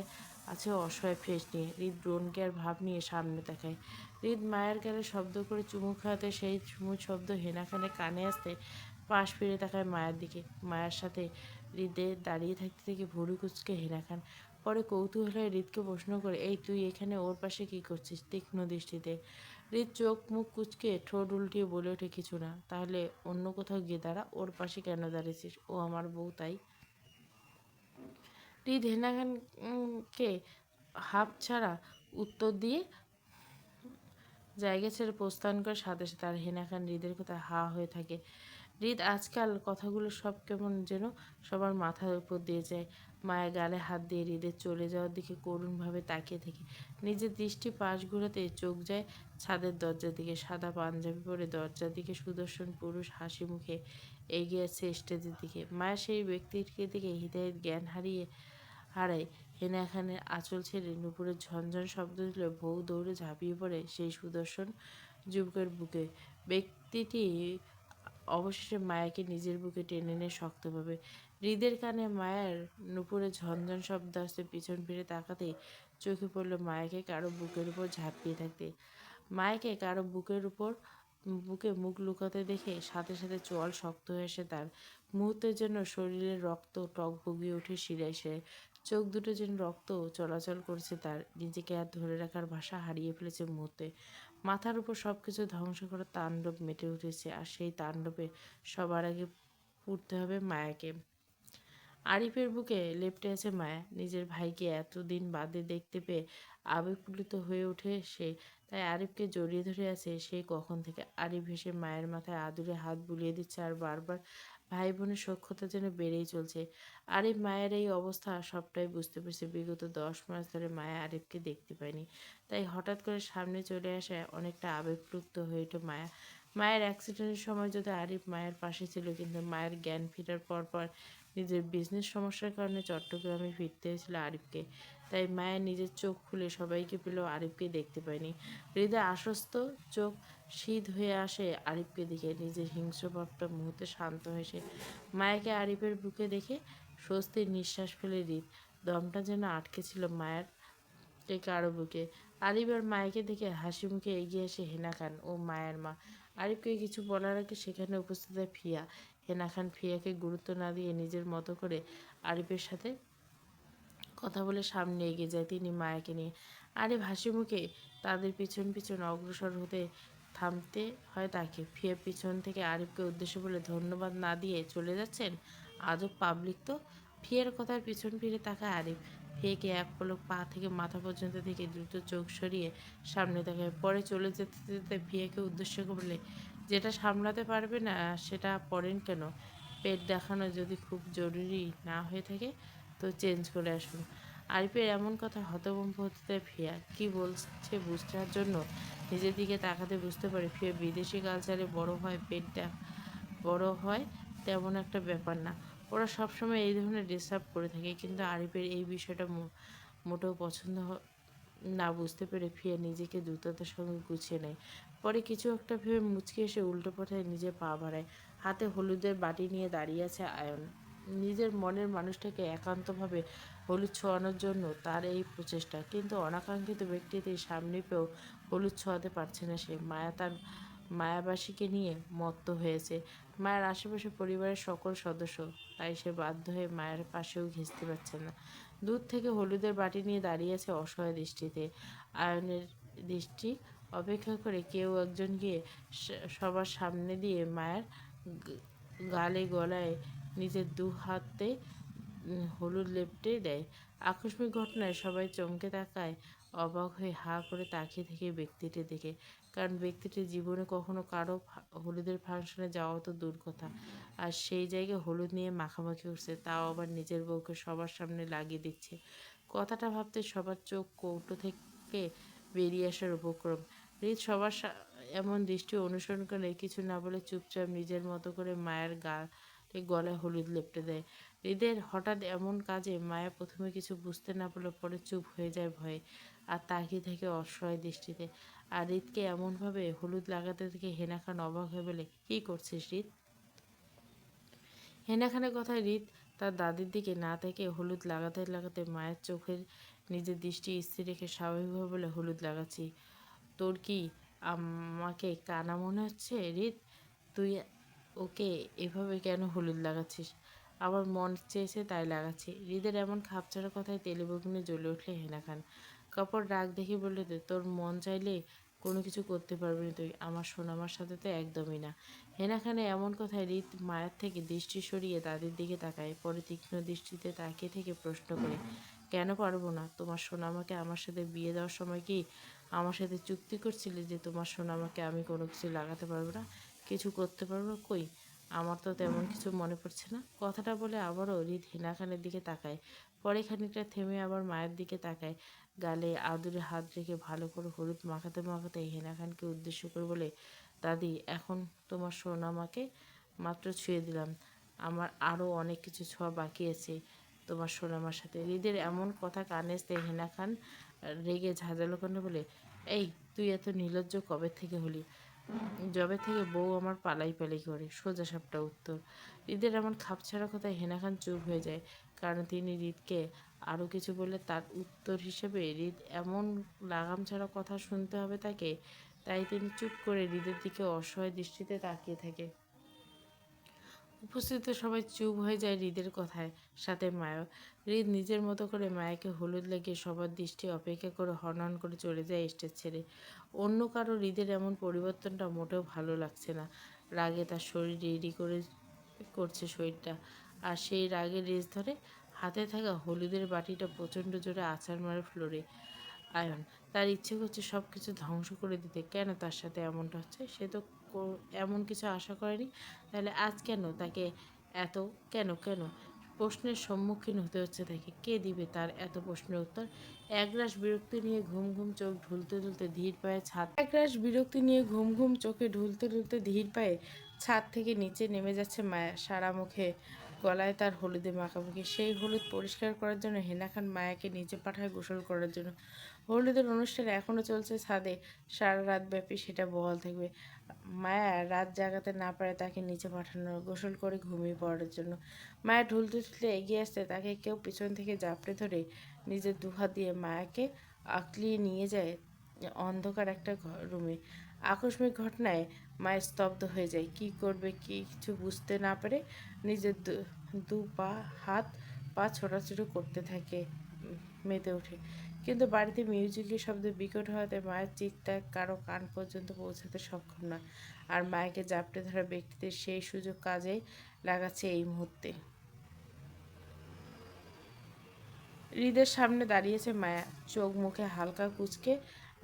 আছে অসহায় ফেস নিয়ে। হৃদ ব্রণকেয়ার ভাব নিয়ে সামনে তাকায়। হৃদ মায়ের গালে শব্দ করে চুমু খাওয়াতে সেই চুমুর শব্দ হেনাখানে কানে আসতে পাশ ফিরে তাকায় মায়ের দিকে। মায়ের সাথে হৃদে দাঁড়িয়ে থাকতে থেকে ভুরু কুচকে হেনা খান। পরে কৌতূহলে হৃদকে প্রশ্ন করে, এই তুই এখানে ওর পাশে কি করছিস? তীক্ষ্ণ দৃষ্টিতে হৃদ চোখ মুখ কুচকে ঠোঁট উল্টিয়ে বলে ওঠে, কিছু না। তাহলে অন্য কোথাও গিয়ে দাঁড়া, ওর পাশে কেন দাঁড়িয়েছিস? ও আমার বউ, তাই। হৃদ হেনা খানকে হাঁপ ছাড়া উত্তর দিয়ে জায়গা ছেড়ে প্রস্থান করে। সাথে সাথে আর হেনা খান হৃদের কথা হা হয়ে থাকে। হৃদ আজকাল কথাগুলো সব কেমন যেন সবার মাথার উপর দিয়ে যায়। মায়ের গালে হাত দিয়ে হৃদের চলে যাওয়ার দিকে করুণভাবে তাকিয়ে থেকে নিজের দৃষ্টি পাশ ঘোরাতে চোখ যায় ছাদের দরজার দিকে। সাদা পাঞ্জাবি পরে দরজার দিকে সুদর্শন পুরুষ হাসি মুখে এগিয়ে আসছে স্টেজের দিকে। মায়ের সেই ব্যক্তিকে দিকে হৃদয়ের জ্ঞান হারায়। হেনা খানের আঁচল ছেড়ে নুপুরের ঝনঝন শব্দ দিল। বউ দৌড়ে ঝাঁপিয়ে পড়ে সেই সুদর্শন যুবকের বুকে। ব্যক্তিটি অবশেষে মায়াকে নিজের বুকে টেনে নিয়ে শক্তভাবে। হৃদের কানে মায়ের নুপুরে ঝনঝন শব্দ আসতে পিছন ফিরে তাকাতেই চোখে পড়ল মায়াকে কারো বুকের উপর ঝাঁপিয়ে থাকতে। মায়াকে কারো বুকে মুখ লুকাতে দেখে সাথে সাথে চোয়াল শক্ত হয়ে আসে তার। মুহূর্তের জন্য শরীরের রক্ত টগবগিয়ে ওঠে শিরায় শিরায়। চোখ দুটো যেন রক্ত চলাচল করছে তার। নিজেকে আর ধরে রাখার ভাষা হারিয়ে ফেলেছে মুহূর্তে। মাথার উপর সব কিছু ধ্বংস করার তাণ্ডব মেটে উঠেছে, আর সেই তাণ্ডবে সবার আগে পুড়তে হবে মায়াকে। আরিফের বুকে লেপ্টে আছে মায়া। নিজের ভাইকে এতদিন বাদে দেখতে পেয়ে আবেগপ্লুত হয়ে ওঠে সে। তাই আরিফকে জড়িয়ে ধরে আছে সেই কখন থেকে। আরিফ হেসে মায়ের মাথায় আদুরে হাত বুলিয়ে দিচ্ছে, আর বারবার ভাই বোনের সখ্যতা যেন বেড়েই চলছে। আরিফ মায়ের এই অবস্থা সবটাই বুঝতে পেরেছে। বিগত 10 মাস ধরে মায়া আরিফকে দেখতে পায়নি, তাই হঠাৎ করে সামনে চলে আসায় অনেকটা আবেগপ্লুত হয়ে ওঠে মায়া। মায়ের অ্যাক্সিডেন্টের সময় যদি আরিফ মায়ের পাশে ছিল, কিন্তু মায়ের জ্ঞান ফেরার পর নিজের বিজনেস সমস্যার কারণে চট্টগ্রামে ফিরতে হয়েছিল আরিফকে। তাই মায়া নিজের চোখ খুলে সবাইকে পেলেও আরিফকে দেখতে পায়নি। হৃদয় আশ্বস্ত, চোখ শীত হয়ে আসে আরিফকে দেখে। নিজের হিংস্র ভাবটা মুহূর্তে শান্ত হয়েছে। মায়াকে আরিফের বুকে দেখে স্বস্তির নিঃশ্বাস ফেলে হৃদ। দমটা যেন আটকে ছিল মায়ের কারো বুকে। আরিফ আর মায়াকে দেখে হাসি মুখে এগিয়ে আসে হেনা খান ও মায়ের মা। আরিফকে কিছু বলার আগে সেখানে উপস্থিত হয় ফিয়া। হেনা খান ফিয়াকে গুরুত্ব না দিয়ে নিজের মতো করে আরিফের সাথে কথা বলে সামনে এগিয়ে যায় তিনি মায়াকে নিয়ে। আরিফ হাসি মুখে তাদের পিছন পিছন অগ্রসর হতে থামতে হয় তাকে। ফিয়া পিছন থেকে আরিফকে উদ্দেশ্য বলে ধন্যবাদ না দিয়ে চলে যাচ্ছেন। আজব পাবলিক তো। ফিয়ার কথার পিছন ফিরে তাকায় আরিফ। ফিয়াকে এক পলক পা থেকে মাথা পর্যন্ত দেখে দ্রুত চোখ সরিয়ে সামনে তাকায়। পরে চলে যেতে যেতে ফিয়াকে উদ্দেশ্য বলে, যেটা সামলাতে পারবে না সেটা পড়েন কেন? পেট দেখানো যদি খুব জরুরি না হয়ে থাকে তো চেঞ্জ করে আসুন। আরিফের এমন কথা হতভম্ব হতে দেয় ফিয়া। কী বলছে বুঝার জন্য নিজের দিকে তাকাতে বুঝতে পারে ফিয়া বিদেশি কালচারে বড় হয় তেমন একটা ব্যাপার না। ওরা সবসময় এই ধরনের ড্রেস আপ করে থাকে, কিন্তু আরিফের এই বিষয়টা মোটেও না বুঝতে পেরে ফিয়া নিজেকে দ্রুততার সঙ্গে গুছিয়ে নেয়। পরে কিছু একটা ভেবে মুচকি এসে উল্টো পথে নিজে পা বাড়ায়। হাতে হলুদের বাটি নিয়ে দাঁড়িয়ে আছে আয়ন। নিজের মনের মানুষটাকে একান্তভাবে হলুদ ছোঁয়ানোর জন্য তার এই প্রচেষ্টা। কিন্তু অনাকাঙ্ক্ষিত ব্যক্তিদের সামনে পেয়েও হলুদ ছোঁয়াতে পারছে না সে। তার মায়াবাসীকে নিয়ে মত্ত হয়েছে। মায়ের আশেপাশে পরিবারের সকল সদস্য, তাই সে বাধ্য হয়ে মায়ের পাশেও ঘেঁষতে পারছে না। দূর থেকে হলুদের বাটি নিয়ে দাঁড়িয়ে আছে অসহায় দৃষ্টিতে। আয়নের দৃষ্টি অপেক্ষা করে কেউ একজন গিয়ে সবার সামনে দিয়ে মায়ের গালে গলায় নিজের দু হাতে হলুদ লেপ্টে দেয়। আকস্মিক ঘটনায় সবাই চমকে তাকায়, অবাক হয়ে হাঁ করে তাকিয়ে থেকে ব্যক্তিটি দেখে। কারণ ব্যক্তিটি জীবনে কখনো কারো হলুদের ফাংশনে যাওয়া তো দূর কথা, আর সেই জায়গায় হলুদ নিয়ে মাখামাখি করছে, তাও আবার নিজের বউকে সবার সামনে লাগিয়ে দিচ্ছে। কথাটা ভাবতে সবার চোখ কৌটো থেকে বেরিয়ে আসার উপক্রম। হৃদ সবার এমন দৃষ্টি অনুসরণ করে কিছু না বলে চুপচাপ নিজের মতো করে মায়ের গলায় হলুদ লেপটে দেয়। হৃদের হঠাৎ এমন কাজে মায়া প্রথমে কিছু বুঝতে না পারলে পরে চুপ হয়ে যায় ভয়ে আর তাকিয়ে থাকে অসহায় দৃষ্টিতে। আর হৃদকে এমনভাবে হলুদ লাগাতে থেকে হেনা খান অবাক হয়ে বলে, কী করছিস হৃদ? হেনা খানের কথায় হৃদ তার দাদির দিকে না থেকে হলুদ লাগাতে লাগাতে মায়ের চোখের নিজের দৃষ্টি স্থির রেখে স্বাভাবিকভাবে বলে, হলুদ লাগাচ্ছি। তোর কি আমাকে কানা মনে হচ্ছে হৃদ? তুই ওকে এভাবে কেন হলুদ লাগাচ্ছিস? আমার মন চেয়েছে তাই লাগাচ্ছি। হৃদের এমন খাপছাড়া কথায় তেলে বেগুনে জ্বলে উঠলে হেনা খান। কাপড় রাগ দেখে বললে, তোর মন চাইলে কোনো কিছু করতে পারবি না তুই, আমার সোনামার সাথে তো একদমই না। হেনা খানে এমন কথায় হৃদ মায়ের থেকে দৃষ্টি সরিয়ে দাদির দিকে তাকায়, পরে তীক্ষ্ণ দৃষ্টিতে তাকিয়ে থেকে প্রশ্ন করে, কেন পারবো না? তোমার সোনামাকে আমার সাথে বিয়ে দেওয়ার সময় কি আমার সাথে চুক্তি করছিলে যে তোমার সোনামাকে আমি কোনো কিছু লাগাতে পারবো না, কিছু করতে পারবো না? কই, আমার তো তেমন কিছু মনে পড়ছে না। কথাটা বলে আবারও হৃদ হেনা খানের দিকে তাকায়, পরে খানিকটা থেমে আবার মায়ের দিকে তাকায়, গালে আদুরে হাত রেখে ভালো করে হলুদ মাখাতে মাখাতে হেনা খানকে উদ্দেশ্য করে বলে, দাদি এখন তোমার সোনামাকে মাত্র ছুঁয়ে দিলাম, আমার আরও অনেক কিছু ছোঁয়া বাকি আছে তোমার সোনামার সাথে। হৃদের এমন কথা কানে আসতে হেনা খান রেগে ঝাঁঝালো করে বলে, এই তুই এত নির্লজ্জ কবে থেকে হলি? জবে থেকে বউ আমার পালাই পালাই করে, সোজা সাপটা উত্তর। হৃদের এমন খাপছাড়া কথায় হেনা খান চুপ হয়ে যায়, কারণ তিনি হৃদকে আরও কিছু বললে তার উত্তর হিসেবে হৃদ এমন লাগাম ছাড়া কথা শুনতে হবে তাকে, তাই তিনি চুপ করে হৃদের দিকে অসহায় দৃষ্টিতে তাকিয়ে থাকে। উপস্থিত সবাই চুপ হয়ে যায় হৃদের কথায়, সাথে মায়া। হৃদ নিজের মতো করে মায়াকে হলুদ লাগিয়ে সবার দৃষ্টি অপেক্ষা করে হনহন করে চলে যায় স্টেজ ছেড়ে। অন্য কারো হৃদের এমন পরিবর্তনটা মোটেও ভালো লাগছে না। রাগে তার শরীর রেডি করছে শরীরটা, আর সেই রাগের রেশ ধরে হাতে থাকা হলুদের বাটিটা প্রচণ্ড জোরে আছাড় মারে ফ্লোরে। আয়ন তার ইচ্ছে করছে সব কিছু ধ্বংস করে দিতে। কেন তার সাথে এমনটা হচ্ছে? সে তো এমন কিছু আশা করেনি। তাহলে আজ কেন তাকে এত, কেন কেন প্রশ্নের সম্মুখীন হতে হচ্ছে তাকে? কে দিবে তার এত প্রশ্নের উত্তর? একরাশ বিরক্তি নিয়ে ঘুম ঘুম চোখ ঢুলতে ঢুলতে ধীর পায়ে একরাশ বিরক্তি নিয়ে ঘুম ঘুম চোখে ঢুলতে ঢুলতে ধীর পায়ে ছাদ থেকে নিচে নেমে যাচ্ছে মায়া, সারা মুখে গলায় তার হলুদে মাখামাখি। সেই হলুদ পরিষ্কার করার জন্য হেনা খান মায়াকে নিচে পাঠায় গোসল করার জন্য। হলুদের অনুষ্ঠান এখনও চলছে ছাদে, সারা রাত ব্যাপী সেটা বহাল থাকবে। মায়া রাত জাগাতে না পারে তাকে নিচে পাঠানো, গোসল করে ঘুমিয়ে পড়ার জন্য। মায়া ঢুলতে ঢুলতে এগিয়ে আসতে তাকে কেউ পিছন থেকে জাপটে ধরে নিজের দুহাত দিয়ে মায়াকে আঁকলিয়ে নিয়ে যায় অন্ধকার একটা রুমে। আকস্মিক ঘটনায় মায়া স্তব্ধ হয়ে যায়, কি করবে কিছু বুঝতে না পেরে নিজের দু পা হাত পা ছোটাছুটি করতে থাকে, মেতে ওঠে। কিন্তু বাড়িতে মিউজিকের শব্দ বিকট হওয়াতে মায়ের চিৎকার কারো কান পর্যন্ত পৌঁছাতে সক্ষম না। আর মায়াকে জাপটে ধরা ব্যক্তিদের সেই সুযোগ কাজে লাগাচ্ছে এই মুহূর্তে। হৃদের সামনে দাঁড়িয়েছে মায়া, চোখ মুখে হালকা কুঁচকে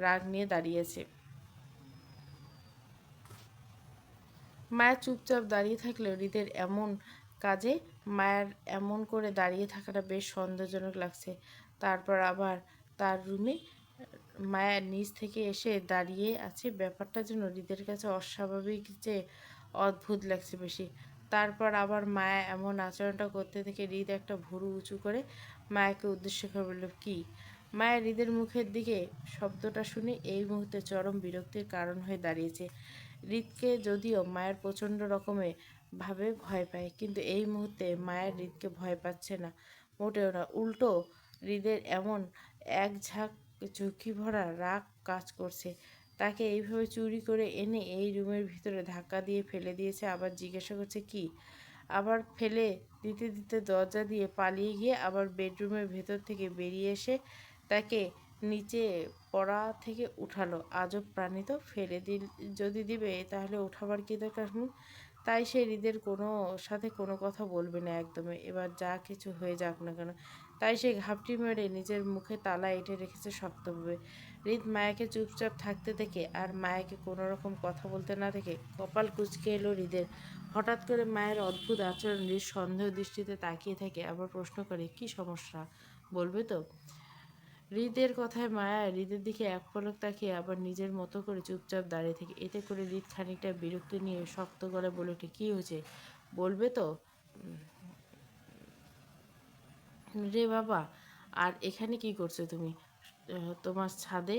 রাগ নিয়ে দাঁড়িয়েছে। মায়া চুপচাপ দাঁড়িয়ে থাকলেও হৃদের এমন কাজে মায়ের এমন করে দাঁড়িয়ে থাকাটা বেশ সন্দেহজনক লাগছে। তারপর আবার তার রুমে মায়া নিচ থেকে এসে দাঁড়িয়ে আছে, ব্যাপারটা যেন হৃদের কাছে অস্বাভাবিক যে অদ্ভুত লাগছে বেশি। তারপর আবার মায়া এমন আচরণটা করতে থেকে হৃদ একটা ভুরু উঁচু করে মায়াকে উদ্দেশ্য করে বলল, কি? মায়া হৃদের মুখের দিকে শব্দটা শুনে এই মুহূর্তে চরম বিরক্তির কারণ হয়ে দাঁড়িয়েছে। হৃদকে যদিও মায়ের প্রচণ্ড রকমের ভাবে ভয় পায়, কিন্তু এই মুহূর্তে মায়ের হৃদকে ভয় পাচ্ছে না, মোটেও না। উল্টো হৃদের এমন এক ঝাঁক ঝুঁকি ভরা রাগ কাজ করছে। তাকে এইভাবে চুরি করে এনে এই রুমের ভিতরে ধাক্কা দিয়ে ফেলে দিয়েছে, আবার জিজ্ঞাসা করছে কি? আবার ফেলে দিতে দিতে দরজা দিয়ে পালিয়ে গিয়ে আবার বেডরুমের ভেতর থেকে বেরিয়ে এসে তাকে নিচে পড়া থেকে উঠালো। আজব প্রাণী তো, ফেলে যদি দিবে তাহলে উঠাবার কী দরকার? তাই সে হৃদের সাথে কোনো কথা বলবে না একদমই, এবার যা কিছু হয়ে যাক না কেন। তাই সে ঘাপটি মেরে নিজের মুখে তালা এঁটে রেখেছে শক্তভাবে। হৃদ মায়াকে চুপচাপ থাকতে দেখে আর মায়াকে কোনো রকম কথা বলতে না দেখে কপাল কুঁচকে এলো হৃদের। হঠাৎ করে মায়ের অদ্ভুত আচরণ হৃদ সন্দেহ দৃষ্টিতে তাকিয়ে থাকে, আবার প্রশ্ন করে, কি সমস্যা, বলবে তো? হৃদের কথায় মায়া হৃদের দিকে এক পলক তাকিয়ে আবার নিজের মতো করে চুপচাপ দাঁড়িয়ে থাকে। এতে করে হৃদ খানিকটা বিরক্তি নিয়ে শক্ত গলায় বলে ওঠে, কী হয়েছে বলবে তো রে বাবা? আর এখানে কি করছো তুমি? তোমার ছাদে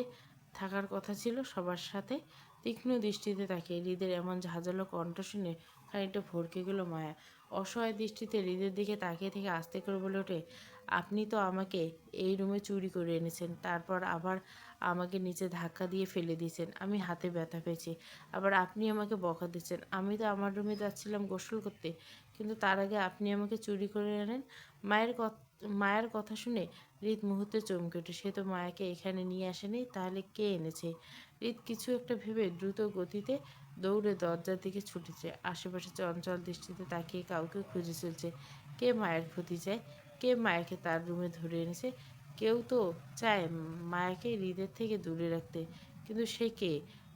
থাকার কথা ছিল সবার সাথে। তীক্ষ্ণ দৃষ্টিতে তাকিয়ে হৃদের এমন ঝাঁঝালো কণ্ঠ শুনে খানিকটা ভড়কে গেল মায়া। অসহায় দৃষ্টিতে হৃদের দিকে তাকিয়ে থেকে আস্তে করে বলে ওঠে, আপনি তো আমাকে এই রুমে চুরি করে এনেছেন, তারপর আবার আমাকে নিচে ধাক্কা দিয়ে ফেলে দিয়েছেন, আমি হাতে ব্যথা পেয়েছি, আবার আপনি আমাকে বকা দিচ্ছেন। আমি তো আমার রুমে যাচ্ছিলাম গোসল করতে, কিন্তু তার আগে আপনি আমাকে চুরি করে আনেন। মায়ের কথা শুনে হৃদ মুহূর্তে চমকে ওঠে। সে তো মায়াকে এখানে নিয়ে আসেনি, তাহলে কে এনেছে? হৃদ কিছু একটা ভেবে দ্রুত গতিতে দৌড়ে দরজার দিকে ছুটেছে। আশেপাশে চঞ্চল দৃষ্টিতে তাকিয়ে কাউকে খুঁজে চলছে। কে মায়ের ক্ষতি চায়? কে মায়াকে তার রুমে ধরে এনেছে? কেউ তো চায় মায়াকে হৃদের থেকে দূরে রাখতে, কিন্তু সে কে?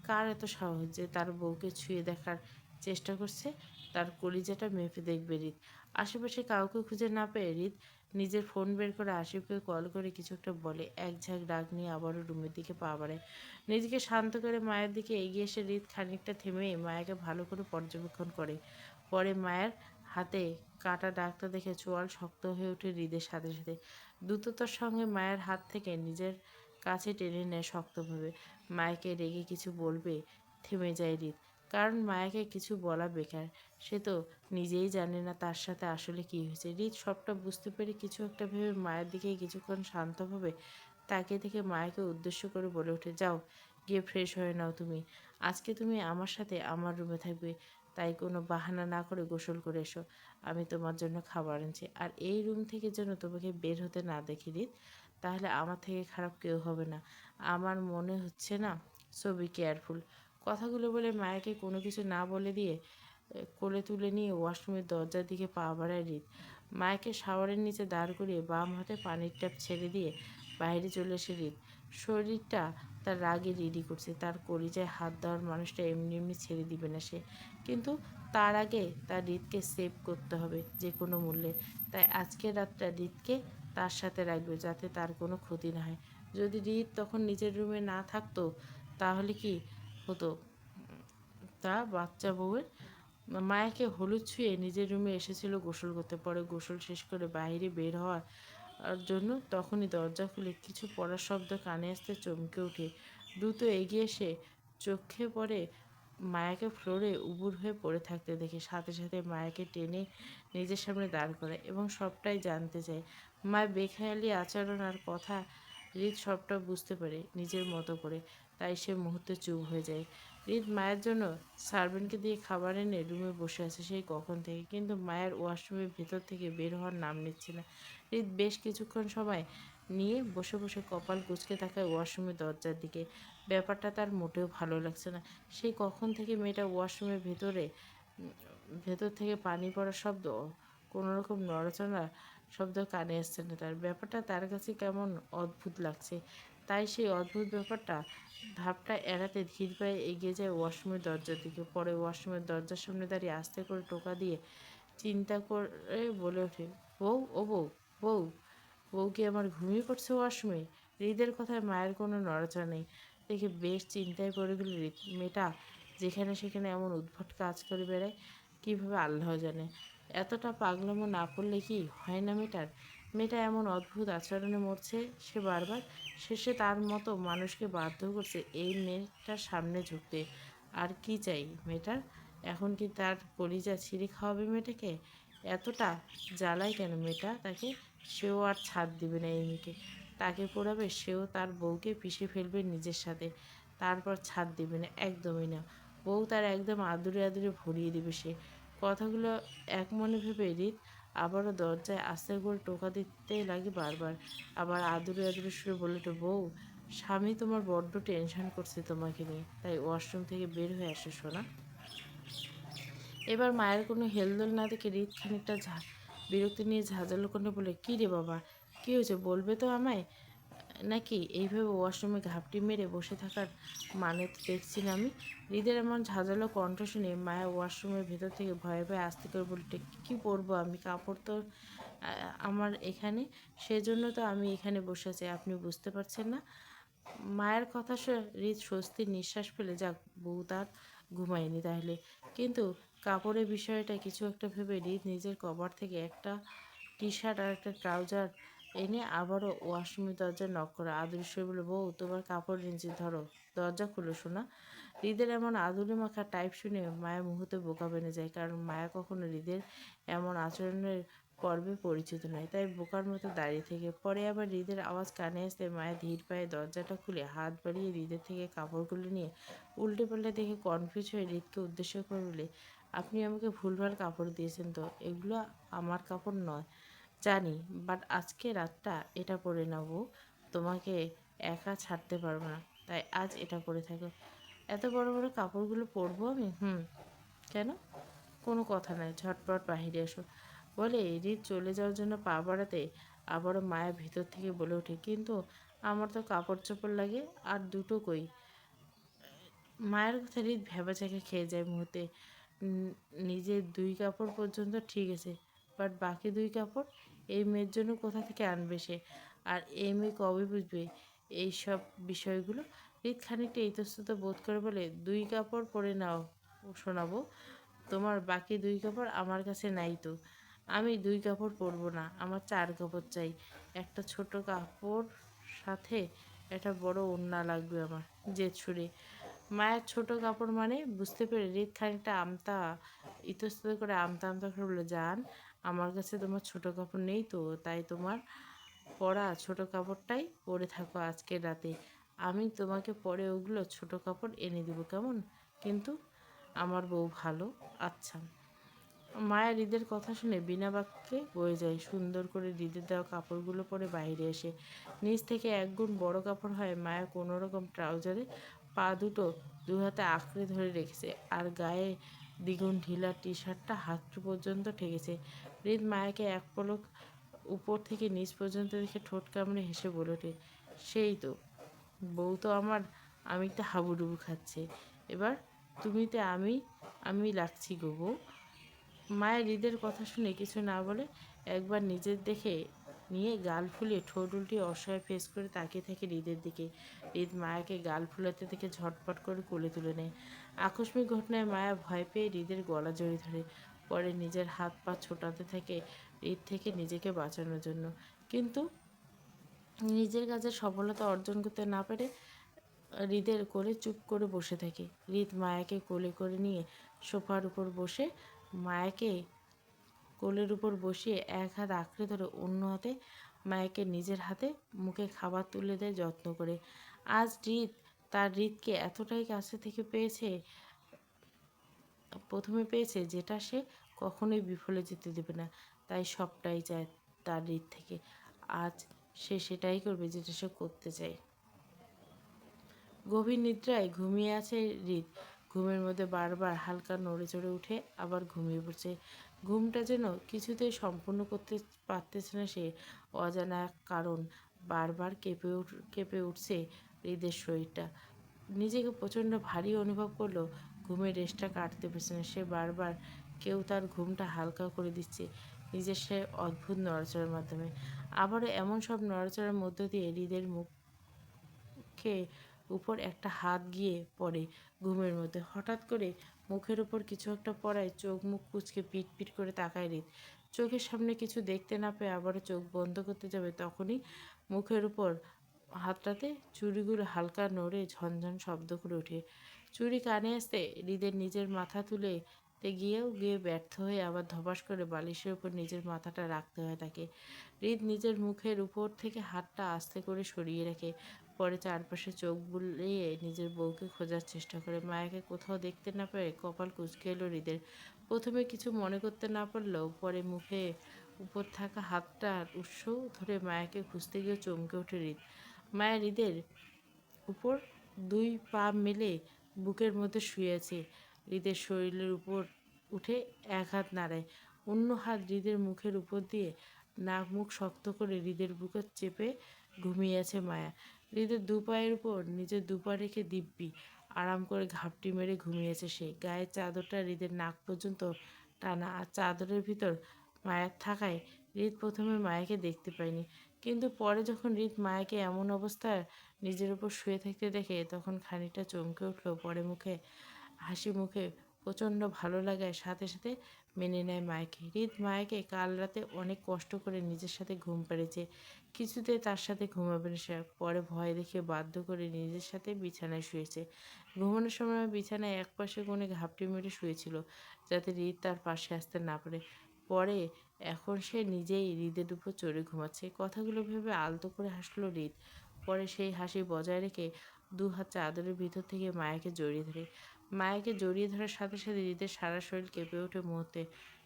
কার এত সাহস যে তার বউকে ছুঁয়ে দেখার চেষ্টা করছে? তার কলিজাটা মেপে দেখবে হৃদ। আশেপাশে কাউকে খুঁজে না পেয়ে হৃদ নিজের ফোন বের করে আশিফকে কল করে কিছু একটা বলে। এক ঝাঁক ডাক নিয়ে আবারও রুমের দিকে পা বাড়ায়। নিজেকে শান্ত করে মায়ের দিকে এগিয়ে এসে হৃদ খানিকটা থেমে মায়াকে ভালো করে পর্যবেক্ষণ করে। পরে মায়ের হাতে কাটা ডাকটা দেখে চোয়াল শক্ত হয়ে ওঠে হৃদের সাথে সাথে। দ্রুততার সঙ্গে মায়ের হাত থেকে নিজের কাছে টেনে নেয় শক্তভাবে। মায়াকে রেগে কিছু বলবে থেমে যায় হৃদ, কারণ মায়াকে কিছু বলা বেকার। সে তো নিজেই জানে না তার সাথে আসলে কী হয়েছে। হৃদ সবটা বুঝতে পেরে কিছু একটা ভেবে মায়ের দিকে কিছুক্ষণ শান্তভাবে তাকিয়ে থেকে মায়াকে উদ্দেশ্য করে বলে ওঠে, যাও গিয়ে ফ্রেশ হয়ে নাও তুমি। আজকে তুমি আমার সাথে আমার রুমে থাকবে, তাই কোনো বাহানা না করে গোসল করে এসো। আমি তোমার জন্য খাবার আনছি। আর এই রুম থেকে যেন তোমাকে বের হতে না দেখি হৃদ, তাহলে আমার থেকে খারাপ কেউ হবে না। আমার মনে হচ্ছে না, সো বি কেয়ারফুল। কথাগুলো বলে মায়াকে কোনো কিছু না বলে দিয়ে কোলে তুলে নিয়ে ওয়াশরুমের দরজার দিকে পা বাড়ায় হৃদ। মায়াকে শাওয়ারের নিচে দাঁড় করিয়ে বাম হাতে পানির ট্যাপ ছেড়ে দিয়ে বাইরে চলে এসে হৃদ শরীরটা তার রাগে রেডি করছে। তার কলিজায় হাত দেওয়ার মানুষটা এমনি এমনি ছেড়ে দিবে না সে, কিন্তু তার আগে তার হৃদকে সেভ করতে হবে যে কোনো মূল্যে। তাই আজকের রাতটা হৃদকে তার সাথে রাখবে, যাতে তার কোনো ক্ষতি না হয়। যদি হৃদ তখন নিজের রুমে না থাকতো, তাহলে কি হতো? তা বাচ্চা বউয়ের মায়াকে হলুদ ছুঁয়ে নিজের রুমে এসেছিল গোসল করতে। পরে গোসল শেষ করে বাইরে বের হওয়ার জন্য তখনই দরজা খুলে কিছু পড়ার শব্দ কানে আসতে চমকে ওঠে। দ্রুত এগিয়ে এসে চোখে পড়ে মায়াকে ফ্লোরে উবুর হয়ে পড়ে থাকতে দেখে সাথে সাথে মায়াকে টেনে নিজের সামনে দাঁড় করায় এবং সবটাই জানতে চায়। মায়ের বেখেয়ালি আচরণ আর কথা হৃদ সবটা বুঝতে পারে নিজের মতো করে, তাই সে মুহূর্তে চুপ হয়ে যায়। হৃদ মায়ের জন্য সার্ভেন্টকে দিয়ে খাবার এনে রুমে বসে আছে সেই কখন থেকে, কিন্তু মায়ের ওয়াশরুমের ভেতর থেকে বের হওয়ার নাম নিচ্ছে না। হৃদ বেশ কিছুক্ষণ সময় নিয়ে বসে বসে কপাল কুঁচকে তাকায় ওয়াশরুমের দরজার দিকে। ব্যাপারটা তার মোটেও ভালো লাগছে না। সেই কখন থেকে মেয়েটা ওয়াশরুমের ভেতর থেকে পানি পড়ার শব্দ, কোনো রকম নড়াচড়া শব্দ কানে আসছে না তার। ব্যাপারটা তার কাছে কেমন অদ্ভুত লাগছে। তাই সেই অদ্ভুত ভাবটা এড়াতে ধীর পায়ে এগিয়ে যায় ওয়াশরুমের দরজার দিকে। পরে ওয়াশরুমের দরজার সামনে দাঁড়িয়ে আস্তে করে টোকা দিয়ে চিন্তা করে বলে ওঠে, বউ ও বউ, বউ বউ কি আমার ঘুমিয়ে পড়ছে ওয়াশরুমে? হৃদের কথায় মায়ের কোনো নড়াচড়া নেই দেখে বেশ চিন্তায় পড়ে গেল হৃদ। মেয়েটা যেখানে সেখানে এমন উদ্ভট কাজ করে বেড়ায়, কীভাবে আল্লাহ জানে। এতটা পাগলামো না করলে কি হয় না মেয়েটার? মেয়েটা এমন অদ্ভুত আচরণে মরছে সে বারবার। শেষে তার মতো মানুষকে বাধ্য করছে এই মেয়েটার সামনে ঝুঁকতে। আর কি চাই মেয়েটার? এখন কি তার কলিজা ছিঁড়ে খাওয়াবে মেয়েটাকে? এতটা জ্বালায় কেন মেয়েটা তাকে? সেও আর ছাড় দিবে না এই মেয়েকে। তাকে পোড়াবে, সেও তার বউকে পিষে ফেলবে নিজের সাথে, তারপর ছাড় দিবে না, একদমই না। বউ তার একদম আদুরে আদুরে ভরিয়ে দিবে সে। কথাগুলো এক মনে ভেবে হৃদ আবারও দরজায় আস্তে করে টোকা দিতে লাগে বারবার। আবার আদুরে আদুরে সুরে বলে তো, বউ স্বামী তোমার বড্ড টেনশন করছে তোমাকে নিয়ে, তাই ওয়াশরুম থেকে বের হয়ে আসো সোনা। এবার মায়ের কোনো হেলদোল না দেখে হৃদ খানিকটা বিরক্তি নিয়ে ঝাঁঝালো করে বলে, কী রে বাবা, কী হয়েছে বলবে তো আমায়? নাকি এইভাবে ওয়াশরুমে ঘাপটি মেরে বসে থাকার মানে তো দেখছি না আমি। হৃদের এমন ঝাঁঝালো কণ্ঠ শুনে মায়া ওয়াশরুমের ভেতর থেকে ভয়ে ভয়ে আস্তে করে বলতে, কী পরবো আমি, কাপড় তো আমার এখানে, সেজন্য তো আমি এখানে বসে আছি, আপনি বুঝতে পারছেন না? মায়ের কথা শুনে হৃদ স্বস্তির নিঃশ্বাস ফেলে, যাক বউ তার ঘুমায়নি তাহলে। কিন্তু কাপড়ের বিষয়টা কিছু একটা ভেবে হৃদ নিজের কভার থেকে একটা টি শার্ট আর একটা ট্রাউজার এনে আবারও ওয়াশরুমের দরজা নক করে আদুরি সুরে বলে, বউ তোমার কাপড় নিচে ধরো, দরজা খুলো শোনা। হৃদের এমন আদুরি মাখা টাইপ শুনে মায়া মুহূর্তে বোকা বেনে যায়, কারণ মায়া কখনো হৃদের এমন আচরণের পর্বে পরিচিত নয়, তাই বোকার মতো দাঁড়িয়ে থেকে। পরে আবার হৃদের আওয়াজ কানে আসতে মায়া ধীর পায়ে দরজাটা খুলে হাত বাড়িয়ে হৃদের থেকে কাপড়গুলো নিয়ে উল্টে পাল্টে দেখে কনফিউজ হয়ে হৃদকে উদ্দেশ্য করে বলে, আপনি আমাকে ভুলভাল কাপড় দিয়েছেন তো, এগুলো আমার কাপড় নয় জানি, বাট আজকে রাতটা এটা পরে নেব, তোমাকে একা ছাড়তে পারবো না, তাই আজ এটা পরে থাকো। এত বড় বড় কাপড়গুলো পরবো আমি? কেন? কোনো কথা নয়, ঝটপট বাহিরে এসো বলে রিত চলে যাওয়ার জন্য পা বাড়াতে আবারও মায়ের ভিতর থেকে বলে ওঠে, কিন্তু আমার তো কাপড় চোপড় লাগে, আর দুটো কই? মায়ের কথা রিত ভ্যাবাচাকে খেয়ে যায় মুহূর্তে। নিজের দুই কাপড় পর্যন্ত ঠিক আছে, বাট বাকি দুই কাপড় এই মেয়ের জন্য কোথা থেকে আনবে সে? আর এই মেয়ে কবে বুঝবে এই সব বিষয়গুলো? রিত খানিকটা ইতস্তত বোধ করে বলে, দুই কাপড় পরে নাও শোনাবো, তোমার বাকি দুই কাপড় আমার কাছে নাই তো। আমি দুই কাপড় পরবো না, আমার চার কাপড় চাই। একটা ছোট কাপড় সাথে একটা বড় ওড়না লাগবে আমার, যে ছুঁড়ে। মায়ের ছোট কাপড় মানে বুঝতে পেরে রিত খানিকটা ইতস্তত করে আমতা আমতা করে বলে, জান আমার কাছে তোমার ছোট কাপড় নেই তো, তাই তোমার পরা ছোট কাপড়টাই পরে থাকো আজকের রাতে। আমি তোমাকে পরে ওগুলো ছোট কাপড় এনে দেবো, কেমন? কিন্তু আমার বউ ভালো। আচ্ছা। মায়া হৃদের কথা শুনে বিনা বাক্যে বয়ে যায়, সুন্দর করে হৃদের দেওয়া কাপড়গুলো পরে বাইরে এসে নিচ থেকে একগুণ বড় কাপড় হয় মায়া কোনো রকম ট্রাউজারে পা দুটো দু হাতে আঁকড়ে ধরে রেখেছে, আর গায়ে দ্বিগুণ ঢিলা টি শার্টটা হাঁটু পর্যন্ত ঠেকেছে। হৃদ মায়াকে এক পলক উপর থেকে নিচ পর্যন্ত দেখে ঠোঁট কামড়ে হেসে বলে ওঠে, সেই তো, বউ তো আমার আমিতে হাবুডুবু খাচ্ছে, এবার তুমিতে আমি লাগছি গো বউ। মায়ের হৃদের কথা শুনে কিছু না বলে একবার নিজের দেখে নিয়ে গাল ফুলিয়ে ঠোঁট উল্টিয়ে অসহায় ফেস করে তাকিয়ে থাকে হৃদের দিকে। হৃদ মায়াকে গাল ফুলাতে দেখে ঝটপট করে কোলে তুলে নেয়। আকস্মিক ঘটনায় মায়া ভয় পেয়ে হৃদের গলা জড়িয়ে ধরে, পরে নিজের হাত পা ছোটাতে থাকে হৃদ থেকে নিজেকে বাঁচানোর জন্য। কিন্তু নিজের কাজে সফলতা অর্জন করতে না পেরে হৃদের কোলে চুপ করে বসে থাকে। হৃদ মায়াকে কোলে করে নিয়ে সোফার উপর বসে মায়াকে কোলের উপর বসিয়ে এক হাত আঁকড়ে ধরে অন্য হাতে মায়াকে নিজের হাতে মুখে খাবার তুলে দেয় যত্ন করে। আজ তার হৃদকে এতটাই কাছে থেকে প্রথমে পেয়েছে যেটা সে কখনোই বিফলে যেতে দেবে না, তাই সবটাই চায় তার হৃদ থেকে। আজ সে সেটাই করবে যেটা সে করতে চায়। গভীর নিদ্রায় ঘুমিয়ে আছে হৃদ। ঘুমের মধ্যে বারবার হালকা নড়ে চড়ে উঠে আবার ঘুমিয়ে পড়ছে। ঘুমটা যেন কিছুতেই সম্পূর্ণ করতে পারতেছে না সে। অজানা এক কারণ বারবার কেঁপে উঠছে হৃদের শরীরটা। নিজেকে প্রচণ্ড ভারী অনুভব করলো, ঘুমের রেশটা কাটতে পারছে না সে। বারবার কেউ তার ঘুমটা হালকা করে দিচ্ছে নিজের সে অদ্ভুত নড়াচড়ার মাধ্যমে। আবারও এমন সব নড়াচড়ার মধ্য দিয়ে হৃদের মুখে উপর একটা হাত গিয়ে পড়ে। ঘুমের মধ্যে হঠাৎ করে মুখের উপর কিছু একটা পড়ায় চোখ মুখ কুঁচকে পিট পিট করে তাকায় হৃদ। চোখের সামনে কিছু দেখতে না পেয়ে আবারও চোখ বন্ধ করতে যাবে, তখনই মুখের উপর হাতটাতে চুড়িগুলো হালকা নড়ে ঝনঝন শব্দ করে ওঠে। চুড়ি কানে আসতে হৃদের নিজের মাথা গিয়ে ব্যর্থ হয়ে আবার ধপাস করে বালিশের উপর নিজের মাথাটা রাখতে হয় তাকে। হৃদ নিজের মুখের উপর থেকে হাতটা আস্তে করে সরিয়ে রাখে। পরে চারপাশে চোখ বুলিয়ে নিজের বউকে খোঁজার চেষ্টা করে। মায়াকে কোথাও দেখতে না পেয়ে কপাল কুঁচকে এলো হৃদের। প্রথমে কিছু মনে করতে না পারলেও পরে মুখে উপর থাকা হাতটার উৎস ধরে মায়াকে খুঁজতে গিয়ে চমকে ওঠে হৃদ। মায়া হৃদের উপর দুই পা মেলে বুকের মধ্যে শুয়ে আছে। হৃদের শরীরের উপর উঠে এক হাত নাড়ায়, অন্য হাত হৃদের মুখের উপর দিয়ে নাক মুখ শক্ত করে হৃদের বুকে চেপে ঘুমিয়ে আছে মায়া। হৃদের দুপায়ের উপর নিজের দুপা রেখে দিব্যি আরাম করে ঘাপটি মেরে ঘুমিয়েছে সে। গায়ের চাদরটা হৃদের নাক পর্যন্ত টানা, আর চাদরের ভিতর মায়ের থাকায় হৃদ প্রথমে মায়াকে দেখতে পায়নি, কিন্তু পরে যখন হৃদ মায়াকে এমন অবস্থায় নিজের উপর শুয়ে থাকতে দেখে তখন খানিকটা চমকে উঠল। পরে হাসি মুখে প্রচণ্ড ভালো লাগায় সাথে সাথে মেনে নেয় মায়াকে। হৃদ মায়াকে কাল রাতে অনেক কষ্ট করে নিজের সাথে ঘুম পাড়িয়েছে, কিছুতেই তার সাথে ঘুমাবে না সে। পরে ভয় দেখে বাধ্য করে নিজের সাথে বিছানায় শুয়েছে। ঘুমানোর সময় বিছানায় একপাশে কোণে ঘাপটি মেরে শুয়েছিল, যাতে হৃদ তার পাশে আসতে না পারে। পরে এখন সে নিজেই হৃদের উপর চড়ে ঘুমাচ্ছে। কথাগুলো ভেবে আলতো করে হাসলো হৃদ। পরে সেই হাসি বজায় রেখে দু হাত চাদরের ভিতর থেকে মায়াকে জড়িয়ে ধরে। মায়াকে জড়িয়ে ধরার সাথে সাথে হৃদের সারা শরীর কেঁপে ওঠে মুহূর্তে।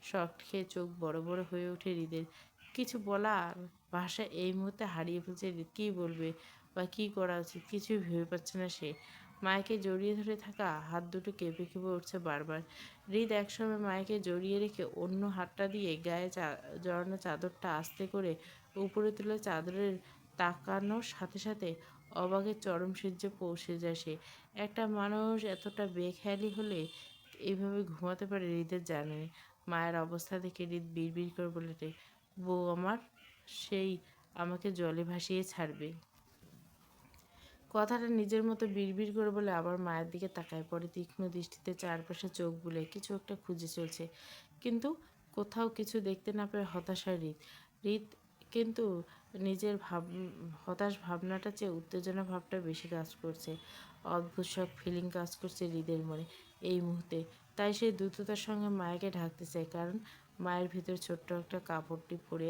শক খেয়ে চোখ বড় বড় হয়ে ওঠে হৃদের। কিছু বলার ভাষা এই মুহূর্তে হারিয়ে ফেলছে হৃদ। কী বলবে বা কী করা উচিত কিছুই ভেবে পাচ্ছে না সে। মায়াকে জড়িয়ে ধরে থাকা হাত দুটো কেঁপে কেঁপে উঠছে বারবার। হৃদ একসময় মায়াকে জড়িয়ে রেখে অন্য হাতটা দিয়ে গায়ে জড়ানো চাদরটা আস্তে করে উপরে তুলে চাদরের তাকানোর সাথে সাথে অবাকের চরম সূর্যে পৌঁছে যায় সে। একটা মানুষ এতটা বেখেয়ালি হলে এইভাবে ঘুমাতে পারে হৃদের জানে না। মায়ের অবস্থা দেখে হৃদ বিড়বিড় করে বলে ওঠে, বউ আমার সেই আমাকে জলে ভাসিয়ে ছাড়বে। কথাটা নিজের মতো বিড়বিড় করে বলে আবার মায়ের দিকে তাকায়। পরে তীক্ষ্ণ দৃষ্টিতে চারপাশে চোখ বুলে কিছু একটা খুঁজে চলছে, কিন্তু কোথাও কিছু দেখতে না পেয়ে হতাশ হয় হৃদ। হৃদ কিন্তু নিজের হতাশ ভাবনাটা চেয়ে উত্তেজনা ভাবটা বেশি কাজ করছে। অদ্ভুত সব ফিলিং কাজ করছে হৃদের মনে এই মুহূর্তে। তাই সে দ্রুততার সঙ্গে মায়াকে ঢাকতে চায়, কারণ মায়ের ভিতর ছোট্ট একটা কাপড়টি পরে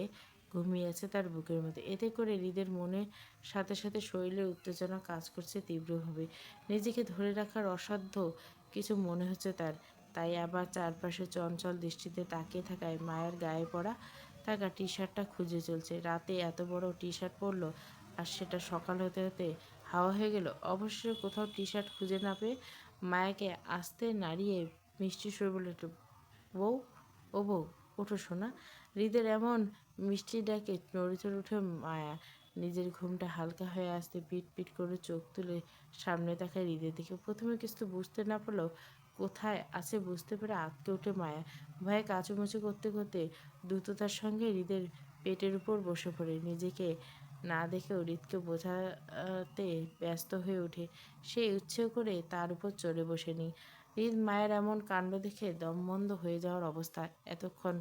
ঘুমিয়ে আছে তার বুকের মধ্যে। এতে করে হৃদের মনের সাথে সাথে শরীরের উত্তেজনা কাজ করছে তীব্রভাবে। নিজেকে ধরে রাখার অসাধ্য কিছু মনে হচ্ছে তার। তাই আবার চারপাশে চঞ্চল দৃষ্টিতে তাকিয়ে থাকায় মায়ের গায়ে পড়া থাকা টি শার্টটা খুঁজে চলছে। রাতে এত বড় টি শার্ট পরলো, আর সেটা সকাল হতে হতে হাওয়া হয়ে গেল। অবশেষে কোথাও টি শার্ট খুঁজে না পেয়ে মায়াকে আস্তে নাড়িয়ে মিষ্টি সুরে বলে উঠল, বউ, ও বউ, ওঠো সোনা। হৃদের এমন মিষ্টি ডাকে নড়ে চড়ে উঠে মায়া। নিজের ঘুমটা হালকা হয়ে আসতে পিট পিট করে চোখ তুলে সামনে তাকায় হৃদের দিকে। প্রথমে কিছু বুঝতে না পারলেও কোথায় আছে বুঝতে পেরে আঁতকে ওঠে মায়া। ভয়ে কাচুমুচু করতে করতে দ্রুততার সঙ্গে হৃদের পেটের উপর বসে পড়ে। নিজেকে না দেখেও হৃদকে বোঝাতে ব্যস্ত হয়ে ওঠে। সে ইচ্ছে করে তার উপর চড়ে বসেনি। হৃদ মায়ের এমন কাণ্ড দেখে দমবন্ধ হয়ে যাওয়ার অবস্থা। এতক্ষণ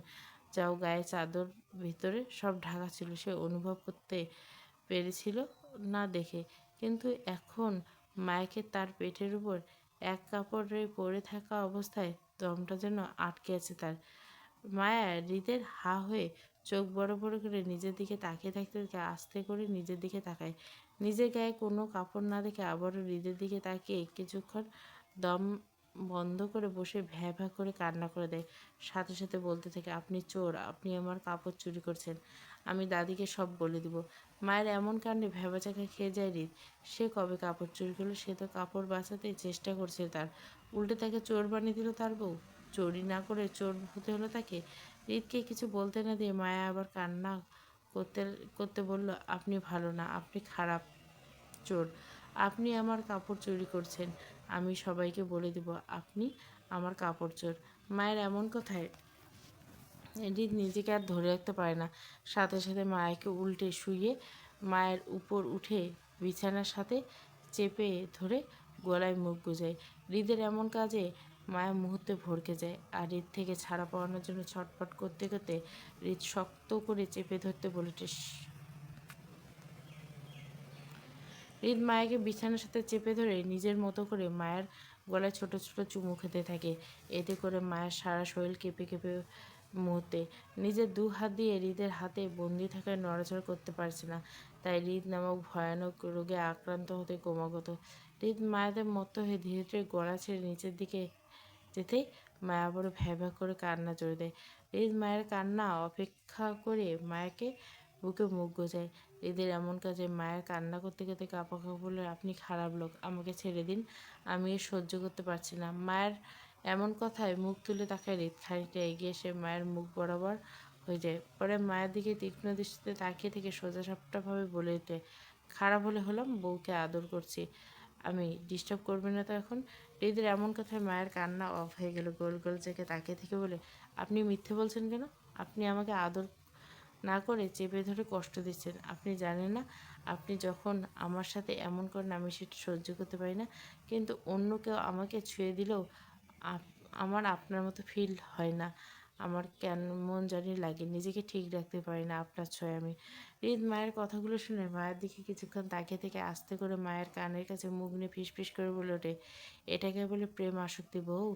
যাও গায়ে চাদর ভিতরে সব ঢাকা ছিল, সে অনুভব করতে পেরেছিল না দেখে, কিন্তু এখন মায়াকে তার পেটের উপর এক কাপড়ে পরে থাকা অবস্থায় দমটা যেন আটকে আছে তার। মায়া হৃদের হা হয়ে চোখ বড় বড় করে নিজের দিকে তাকিয়ে থাকতে থাকতে আস্তে করে নিজের দিকে তাকায়। নিজের গায়ে কোনো কাপড় না দেখে আবারও হৃদের দিকে তাকিয়ে কিছুক্ষণ দম বন্ধ করে বসে ভ্যাঁ ভ্যাঁ করে কান্না করে দেয়। সাথে সাথে বলতে থাকে, আপনি চোর, আপনি আমার কাপড় চুরি করছেন, আমি দাদিকে সব বলে দিব। মায়ের এমন কাণ্ডে ভ্যাবাচাকা খেয়ে যায় হৃদ। সে কবে কাপড় চুরি করলো? সে তো কাপড় বাঁচাতে চেষ্টা করছে তার, উল্টে তাকে চোর বানিয়ে দিল তার বউ। চুরি না করে চোর হতে হলো তাকে। হৃদকে কিছু বলতে না দিয়ে মায়া আবার কান্না করতে করতে বলল, আপনি ভালো না, আপনি খারাপ চোর, আপনি আমার কাপড় চুরি করছেন, আমি সবাইকে বলে দিব আপনি আমার কাপড় চোর। মায়ের এমন কথায় হৃদ নিজেকে আর ধরে রাখতে পারে না। সাথে সাথে মায়াকে উল্টে শুয়ে মায়ের উপর উঠে বিছানার সাথে চেপে ধরে গলায় মুখ গুজায়। হৃদের এমন কাজে মায়া মুহূর্তে ভড়কে যায়, আর হৃদ থেকে ছাড়া পাওয়ানোর জন্য ছটফট করতে করতে হৃদ শক্ত করে চেপে ধরতে বলে ওঠে, হৃদ মায়াকে বিছানার সাথে চেপে ধরে নিজের মতো করে মায়ের গলায় ছোট ছোট চুমু খেতে থাকে। এতে করে মায়ের সারা শরীর কেঁপে কেঁপে মুহূর্তে নিজের দু হাত দিয়ে হৃদের হাতে বন্দি থাকায় নড়াচড়া করতে পারছে না। তাই হৃদ নামক ভয়ানক রোগে আক্রান্ত হতে ক্রমাগত। হৃদ মায়াতে মত্ত হয়ে ধীরে ধীরে গলা ছেড়ে নিচের দিকে যেতেই মায়া বড় ভ্যাঁ ভ্যাঁ করে কান্না জড়ে দেয়। হৃদ মায়ের কান্না অপেক্ষা করে মায়াকে বুকে মুখ গোজায়। হৃদের এমন কাজে মায়ের কান্না করতে করতে কাঁপা কাঁপা বলে, আপনি খারাপ লোক, আমাকে ছেড়ে দিন, আমি এর সহ্য করতে পারছি না। মায়ের এমন কথায় মুখ তুলে তাকায় হৃদ। খানিকটা এগিয়ে এসে মায়ের মুখ বরাবর হয়ে যায়। পরে মায়ের দিকে তীক্ষ্ণ দৃষ্টিতে তাকিয়ে থেকে সোজাসাপটাভাবে বলে ওঠে, খারাপ হলে হলাম, বউকে আদর করছি, আমি ডিস্টার্ব করবে না তো এখন? হৃদের এমন কথায় মায়ের কান্না অফ হয়ে গেল। গোল গোল চোখে তাকিয়ে থেকে বলে, আপনি মিথ্যে বলছেন কেন? আপনি আমাকে আদর না করে চেপে ধরে কষ্ট দিচ্ছেন। আপনি জানেন না, আপনি যখন আমার সাথে এমন করেন আমি সেটা সহ্য করতে পারি না। কিন্তু অন্য কেউ আমাকে ছুঁয়ে দিলেও আমার আপনার মতো ফিল হয় না। আমার কেমন জানি লাগে, নিজেকে ঠিক রাখতে পারি না আপনার ছোঁয়ায় আমি। হৃদ মায়ের কথাগুলো শুনে মায়ের দিকে কিছুক্ষণ তাকিয়ে থেকে আস্তে করে মায়ের কানের কাছে মুখ নিয়ে ফিসফিস করে বলে ওঠে, এটাকে বলে প্রেম আসক্তি বউ?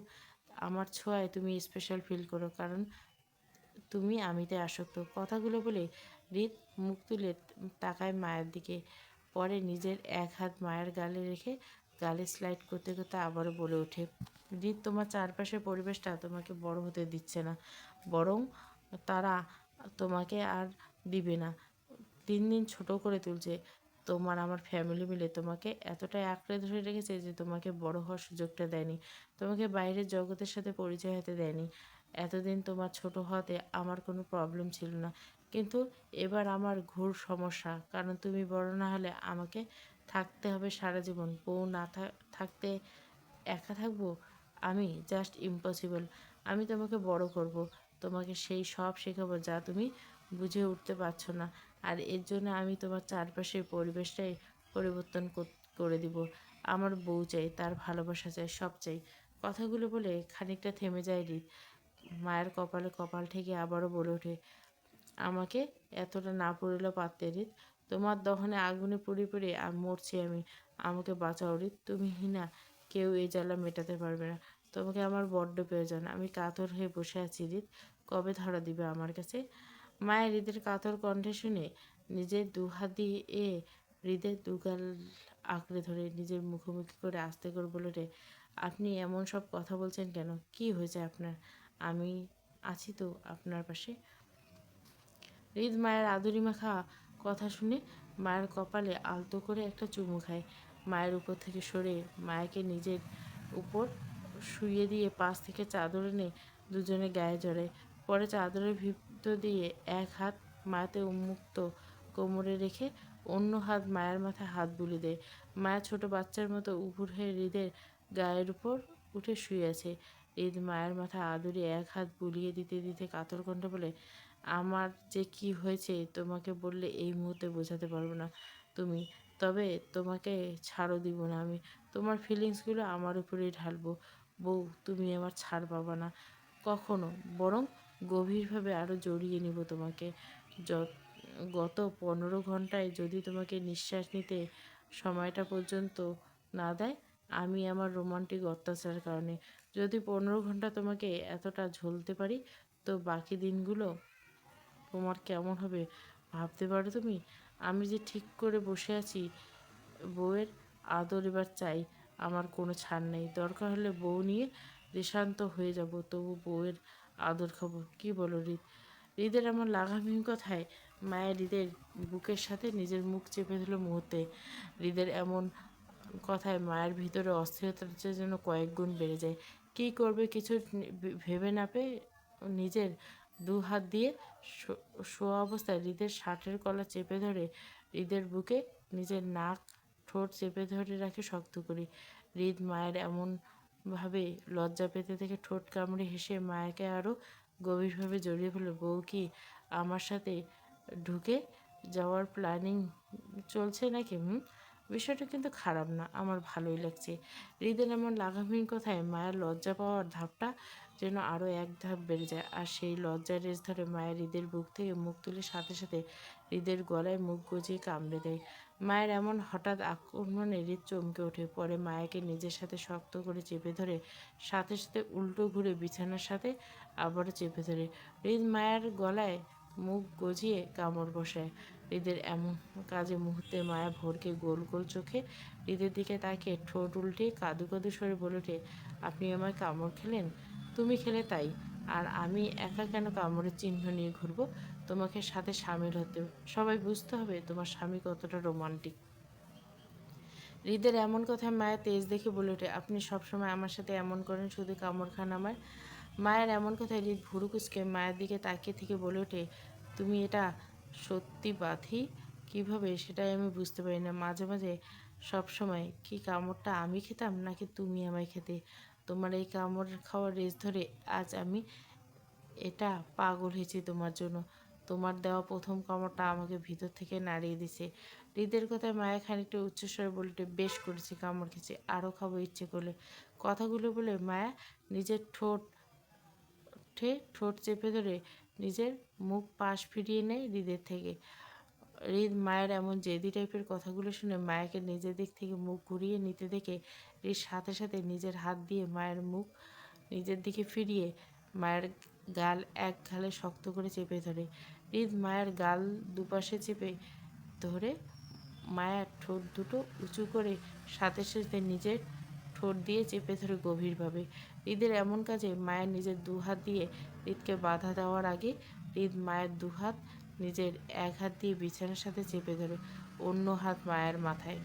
আমার ছোঁয়ায় তুমি স্পেশাল ফিল করো, কারণ তুমি আমিতে আসক্ত। কথাগুলো বলে হৃদ মুখ তুলে তাকায় মায়ের দিকে, পরে নিজের এক হাত মায়ের গালে রেখে গালে স্লাইড করতে করতে আবারও বলে ওঠে, হৃদ, তোমার চারপাশের পরিবেশটা তোমাকে বড় হতে দিচ্ছে না, বরং তারা তোমাকে আর দিবে না, দিন দিন ছোট করে তুলছে। তোমার আমার ফ্যামিলি মিলে তোমাকে এতটাই আঁকড়ে ধরে রেখেছে যে তোমাকে বড় হওয়ার সুযোগটা দেয়নি, তোমাকে বাইরের জগতের সাথে পরিচয় হতে দেয়নি। এতদিন তোমার ছোট হওয়াতে আমার কোনো প্রবলেম ছিল না, কিন্তু এবার আমার ঘোর সমস্যা, কারণ তুমি বড় না হলে আমাকে থাকতে হবে সারা জীবন। বউ না থাকতে একা থাকবো আমি, জাস্ট ইম্পসিবল। আমি তোমাকে বড় করব, তোমাকে সেই সব শেখাবো যা তুমি বুঝে উঠতে পারছো না। আর এর জন্য আমি তোমার চারপাশের পরিবেশটাই পরিবর্তন করে দিব। আমার বউ চাই, তার ভালোবাসা চাই, সব চাই। কথাগুলো বলে খানিকটা থেমে যায় হৃদ। মায়ের কপালে কপাল ঠেকে আবারও বলে ওঠে, আমাকে এতটা না পড়লেও পারতে হৃদ, তোমার দহনে আগুনে পুড়ে পুড়ে মরছি আমি, আমাকে বাঁচাও হৃদ, তুমি হিনা, কেউ এই জ্বালা মেটাতে পারবে না। তোমাকে আমার বড্ড প্রয়োজন, আমি কাতর হয়ে বসে আছি হৃদ, কবে ধরা দিবে আমার কাছে? মায়ের হৃদের কাতর কণ্ঠে শুনে নিজের দু হাত দিয়ে হৃদের দুগাল আঁকড়ে ধরে নিজের মুখোমুখি করে আস্তে করে বলে রে, আপনি এমন সব কথা বলছেন কেন? কি হয়েছে আপনার? আমি আছি তো আপনার পাশে। হৃদ মায়ের আদুরি মাখা কথা শুনে মায়ের কপালে আলতো করে একটা চুমু খায়। মায়ের উপর থেকে সরে মায়াকে নিজের উপর শুইয়ে দিয়ে পাশ থেকে চাদর এনে দুজনে গায়ে জড়ায়। পরে চাদরের ভিতর দিয়ে এক হাত মায়াতে উন্মুক্ত কোমরে রেখে অন্য হাত মায়ের মাথায় হাত বুলিয়ে দেয়। মায়া ছোট বাচ্চার মতো উপুর হয়ে হৃদের গায়ের উপর উঠে শুয়ে আছে। হৃদ মায়ের মাথায় আদুরে এক হাত বুলিয়ে দিতে দিতে কাতর কণ্ঠে বলে, আমার যে কি হয়েছে তোমাকে বললে এই মুহূর্তে বোঝাতে পারবো না তুমি, তবে তোমাকে ছাড়ও দিব না আমি, তোমার ফিলিংসগুলো আমার উপরেই ঢালবো। বউ, তুমি আমার ছাড় পাবা না কখনো, বরং গভীরভাবে আরও জড়িয়ে নিব তোমাকে। গত 15 ঘন্টায় যদি তোমাকে নিঃশ্বাস নিতে সময়টা পর্যন্ত না দেয়, আমি আমার রোমান্টিক অত্যাচারের কারণে যদি 15 ঘন্টা তোমাকে এতটা ঝলতে পারি, তো বাকি দিনগুলো তোমার কেমন হবে ভাবতে পারো তুমি? আমি যে ঠিক করে বসে আছি, বউয়ের আদর এবার চাই, আমার কোনো ছাড় নেই, দরকার হলে বউ নিয়ে দেশান্ত হয়ে যাব, তবু বউয়ের আদর খাবো। কি বলো হৃদ? হৃদের এমন লাগামহীন কথায় মায়ের হৃদের বুকের সাথে নিজের মুখ চেপে ধরল মুহূর্তে। হৃদের এমন কথায় মায়ের ভিতরে অস্থিরতার জন্য কয়েক গুণ বেড়ে যায়। কী করবে কিছু ভেবে না পেয়ে নিজের দু হাত দিয়ে শোয়া অবস্থায় হৃদের শার্টের কলার চেপে ধরে হৃদের বুকে নিজের নাক ঠোঁট চেপে ধরে রাখে শক্ত করে। হৃদ মায়ের এমন ভাবে লজ্জা পেতে থেকে ঠোঁট কামড়ে হেসে মায়াকে আরও গভীরভাবে জড়িয়ে ফেলল। বউ কি আমার সাথে ঢুকে যাওয়ার প্ল্যানিং চলছে নাকি? বিষয়টা কিন্তু খারাপ না, আমার ভালোই লাগছে। হৃদের এমন লাগামহীন কথায় মায়ের লজ্জা পাওয়ার ধাপটা যেন আরও এক ধাপ বেড়ে যায়, আর সেই লজ্জার রেশ ধরে মায়ের হৃদের বুক থেকে মুখ তুলে সাথে সাথে হৃদের গলায় মুখ গজিয়ে কামড়ে দেয়। মায়ের এমন হঠাৎ আক্রমণে হৃদ চমকে ওঠে, পরে মায়াকে নিজের সাথে শক্ত করে চেপে ধরে সাথে সাথে উল্টো ঘুরে বিছানার সাথে আবারও চেপে ধরে হৃদ মায়ের গলায় মুখ গজিয়ে কামড় বসায়। হৃদের এমন কাজে মুহূর্তে মায়া ভোরকে গোল গোল চোখে হৃদের দিকে তাকিয়ে ঠোঁট উল্টে কাঁদু কাঁদু সরে বলে ওঠে, আপনি আমায় কামড় খেলেন? তুমি খেলে তাই, আর আমি একা কেন কামড়ের চিহ্ন নিয়ে ঘুরবো? তোমাকে সাথে সামিল হতে সবাই বুঝতে হবে তোমার স্বামী কতটা রোমান্টিক। হৃদের এমন কথায় মায়ের তেজ দেখে বলে ওঠে, আপনি সবসময় আমার সাথে এমন করেন, শুধু কামড় খান আমার। মায়ের এমন কথায় হৃদ ভুরু কুচকে মায়ের দিকে তাকিয়ে থেকে বলে ওঠে, তুমি এটা সত্যি বাঁধি কিভাবে সেটাই আমি বুঝতে পারি না। মাঝে মাঝে সব সময় কি কামড়টা আমি খেতাম নাকি তুমি আমায় খেতে? তোমার এই কামড় খাওয়ার রেশ ধরে আজ আমি এটা পাগল হয়েছি তোমার জন্য। তোমার দেওয়া প্রথম কামড়টা আমাকে ভিতর থেকে নাড়িয়ে দিছে। হৃদের কথায় মায়া খানিকটা উচ্চস্বরে বলে উঠে, বেশ করেছি, কামড় খেয়েছি, আরও খাবো ইচ্ছে করলে। কথাগুলো বলে মায়া নিজের ঠোঁট চেপে ধরে নিজের মুখ পাশ ফিরিয়ে নেয় হৃদের থেকে। হৃদ মায়ের এমন জেদি টাইপের কথাগুলো শুনে মায়াকে নিজের দিক থেকে মুখ ঘুরিয়ে নিতে দেখে হৃদ সাথে সাথে নিজের হাত দিয়ে মায়ের মুখ নিজের দিকে ফিরিয়ে মায়ের গাল এক গালে শক্ত করে চেপে ধরে। হৃদ মায়ের গাল দুপাশে চেপে ধরে মায়ের ঠোঁট দুটো উঁচু করে সাথে সাথে নিজের ঠোঁট দিয়ে চেপে ধরে গভীরভাবে। হৃদের এমন কাজে মায়ের নিজের দু হাত দিয়ে হৃদকে বাধা দেওয়ার আগে হৃদ মায়ের দু হাত নিজের এক হাত দিয়ে বিছানার সাথে চেপে ধরে, অন্য হাত মায়ের মাথায়।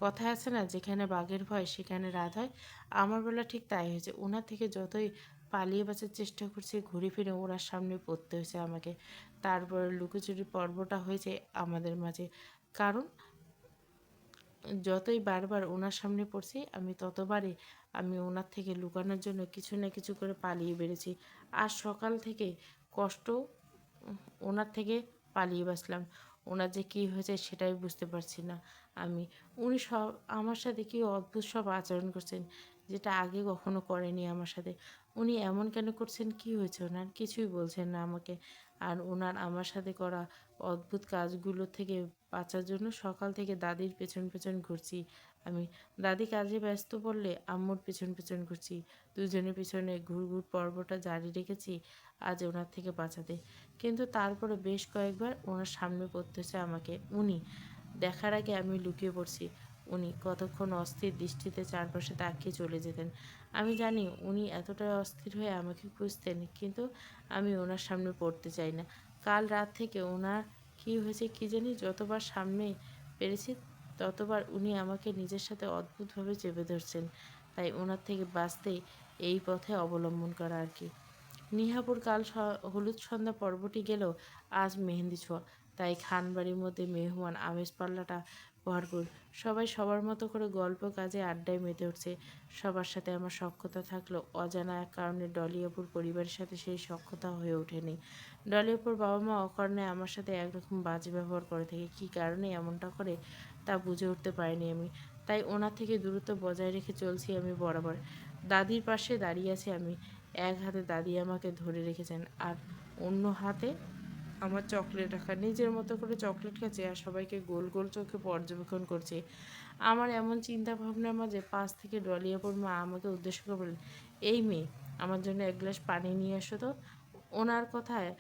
কথায় আছে না, যেখানে বাঘের ভয় সেখানে রাত হয়। আমার বেলা ঠিক তাই হয়েছে। ওনার থেকে যতই পালিয়ে বাঁচার চেষ্টা করছি, ঘুরে ফিরে ওনার সামনে পড়তে হয়েছে আমাকে। তারপরে লুকোচুরি পর্বটা হয়েছে আমাদের মাঝে। কারণ যতই বারবার ওনার সামনে পড়ছি আমি ততবারই আমি ওনার থেকে লুকানোর জন্য কিছু না কিছু করে পালিয়ে বেড়েছি। আর সকাল থেকে কষ্ট ওনার থেকে পালিয়ে বাঁচলাম। ওনার যে কী হয়েছে সেটাই বুঝতে পারছি না আমি। উনি সব আমার সাথে কী অদ্ভুত সব আচরণ করছেন, যেটা আগে কখনো করেনি আমার সাথে। উনি এমন কেন করছেন, কী হয়েছে ওনার? কিছুই বলছেন না আমাকে। আর ওনার আমার সাথে করা অদ্ভুত কাজগুলো থেকে বাঁচার জন্য সকাল থেকে দাদির পেছন পেছন ঘুরছি আমি। দাদি কাজে ব্যস্ত পড়লে আম্মুর পেছন পেছন ঘুরছি। দুজনের পিছনে ঘুরঘুর পর্বটা জারি রেখেছি আজ ওনার থেকে বাঁচাতে। কিন্তু তারপরে বেশ কয়েকবার ওনার সামনে পড়তে হচ্ছে আমাকে। উনি দেখার আগে আমি লুকিয়ে পড়ছি। উনি কতক্ষণ অস্থির দৃষ্টিতে চারপাশে তাকিয়ে চলে যেতেন। আমি জানি উনি এতটা অস্থির হয়ে আমাকে খুঁজতেন, কিন্তু আমি ওনার সামনে পড়তে চাই না। কাল রাত থেকে ওনার কী হয়েছে কী জানি, যতবার সামনে পেরেছি ততবার উনি আমাকে নিজের সাথে অদ্ভুতভাবে চেপে ধরছেন। তাই ওনার থেকে বাঁচতেই এই পথে অবলম্বন করা আর কি। নিহাপুর কাল হলুদ সন্ধ্যা পর্বটি গেলেও আজ মেহেন্দি ছোঁয়া। তাই খানবাড়ির মধ্যে মেহমান আমেজ পাল্লাটা ভরপুর। সবাই সবার মতো করে গল্প, কাজে, আড্ডায় মেতে উঠছে। সবার সাথে আমার সখ্যতা থাকলেও অজানা এক কারণে ডলিয়াপুর পরিবারের সাথে সেই সখ্যতা হয়ে ওঠেনি। ডলিয়াপুর বাবা মা অকারণে আমার সাথে একরকম বাজে ব্যবহার করে থাকে। কী কারণে এমনটা করে তা বুঝে উঠতে পারিনি আমি। তাই ওনার থেকে দূরত্ব বজায় রেখে চলছি আমি বরাবর। দাদির পাশে দাঁড়িয়ে আছি আমি। এক হাতে দাদি আমাকে ধরে রেখেছেন আর অন্য হাতে আমার চকলেট রাখা। নিজের মতো করে চকলেট খাচ্ছে আর সবাইকে গোল গোল চোখে পর্যবেক্ষণ করছে। আমার এমন চিন্তা ভাবনার মাঝে পাশ থেকে ডলিয়াপুর মা আমাকে উদ্দেশ্য করে বললেন, এই মেয়ে, আমার জন্য এক গ্লাস পানি নিয়ে এসো তো। ওনার কথায়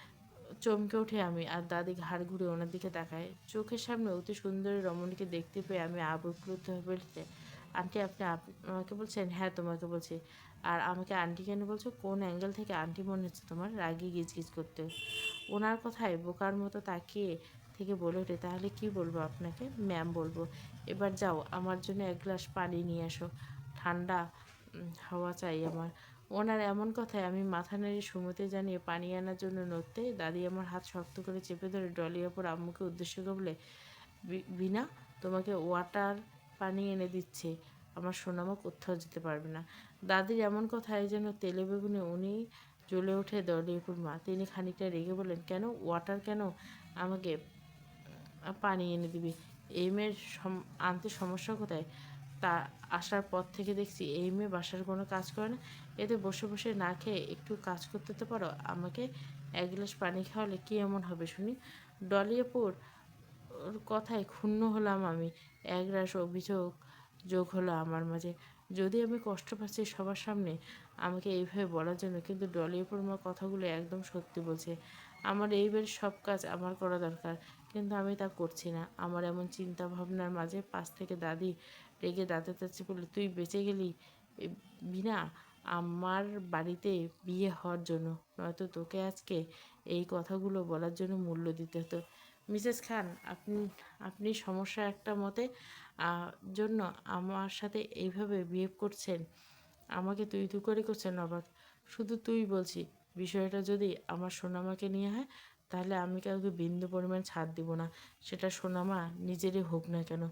চমকে উঠে আমি, আর দাদি ঘাড় ঘুরে ওনার দিকে তাকায়। চোখের সামনে অতি সুন্দরী রমণীকে দেখতে পেয়ে আমি আবেগপ্লুত হয়ে বলতে, আন্টি, আপনি আমাকে বলছেন? হ্যাঁ, তোমাকে বলছি। আর আমাকে আন্টি কেন বলছো? কোন অ্যাঙ্গেল থেকে আন্টি মনে হচ্ছে তোমার? রাগি গিজগিজ করতে। ওনার কথায় বোকার মতো তাকিয়ে থেকে বলে ওঠে, তাহলে কি বলবো আপনাকে? ম্যাম বলবো। এবার যাও, আমার জন্য এক গ্লাস পানি নিয়ে আসো। ঠান্ডা হাওয়া চাই আমার। ওনার এমন কথায় আমি মাথা নেড়ে সুমতি জানিয়ে পানি আনার জন্য নড়তে দাদি আমার হাত শক্ত করে চেপে ধরে ডলিয়াপুর আম্মুকে উদ্দেশ্য করে বলে, বিনা, তোমাকে ওয়াটার পানি এনে দিচ্ছে। আমার সোনামা কোথাও যেতে পারবে না। দাদির এমন কথায় যেন তেলে বেগুনে উনি জ্বলে ওঠে ডলিয়াপুর মা। তিনি খানিকটা রেগে বলেন, কেন ওয়াটার, কেন আমাকে পানি এনে দিবি? এই মেয়ের আনতে সমস্যা কোথায়? তা আসার পর থেকে দেখছি এই মেয়ে বাসার কোনো কাজ করে না। এতে বসে বসে না খেয়ে একটু কাজ করতে তো পারো। আমাকে এক গ্লাস পানি খাওয়ালে কী এমন হবে শুনি? ডলিয়াপুর ওর কথায় ক্ষুণ্ণ হলাম আমি। একরাশ অভিযোগ যোগ হলো আমার মাঝে। যদি আমি কষ্ট পাচ্ছি সবার সামনে আমাকে এইভাবে বলার জন্য, কিন্তু ডলিয়াপুর মা কথাগুলো একদম সত্যি বলছে। আমার এই বাড়ির সব কাজ আমার করা দরকার, কিন্তু আমি তা করছি না। আমার এমন চিন্তা ভাবনার মাঝে পাশ থেকে দাদি রেগে দাঁতে দাঁতে বললে, তুই বেঁচে গেলি বিনা আমার বাড়িতে বিয়ে হওয়ার জন্য, নয়তো তোকে আজকে এই কথাগুলো বলার জন্য মূল্য দিতে হতো। মিসেস খান, আপনি সমস্যা একটা মতে জন্য আমার সাথে এইভাবে বিহেভ করছেন, আমাকে তুই তুই করে করছেন অবাক। শুধু তুই বলছি, বিষয়টা যদি আমার সোনামাকে নিয়ে হয় তাহলে আমি কাউকে বিন্দু পরিমাণ ছাড় দিব না, সেটা সোনামা নিজেরই হোক না কেন।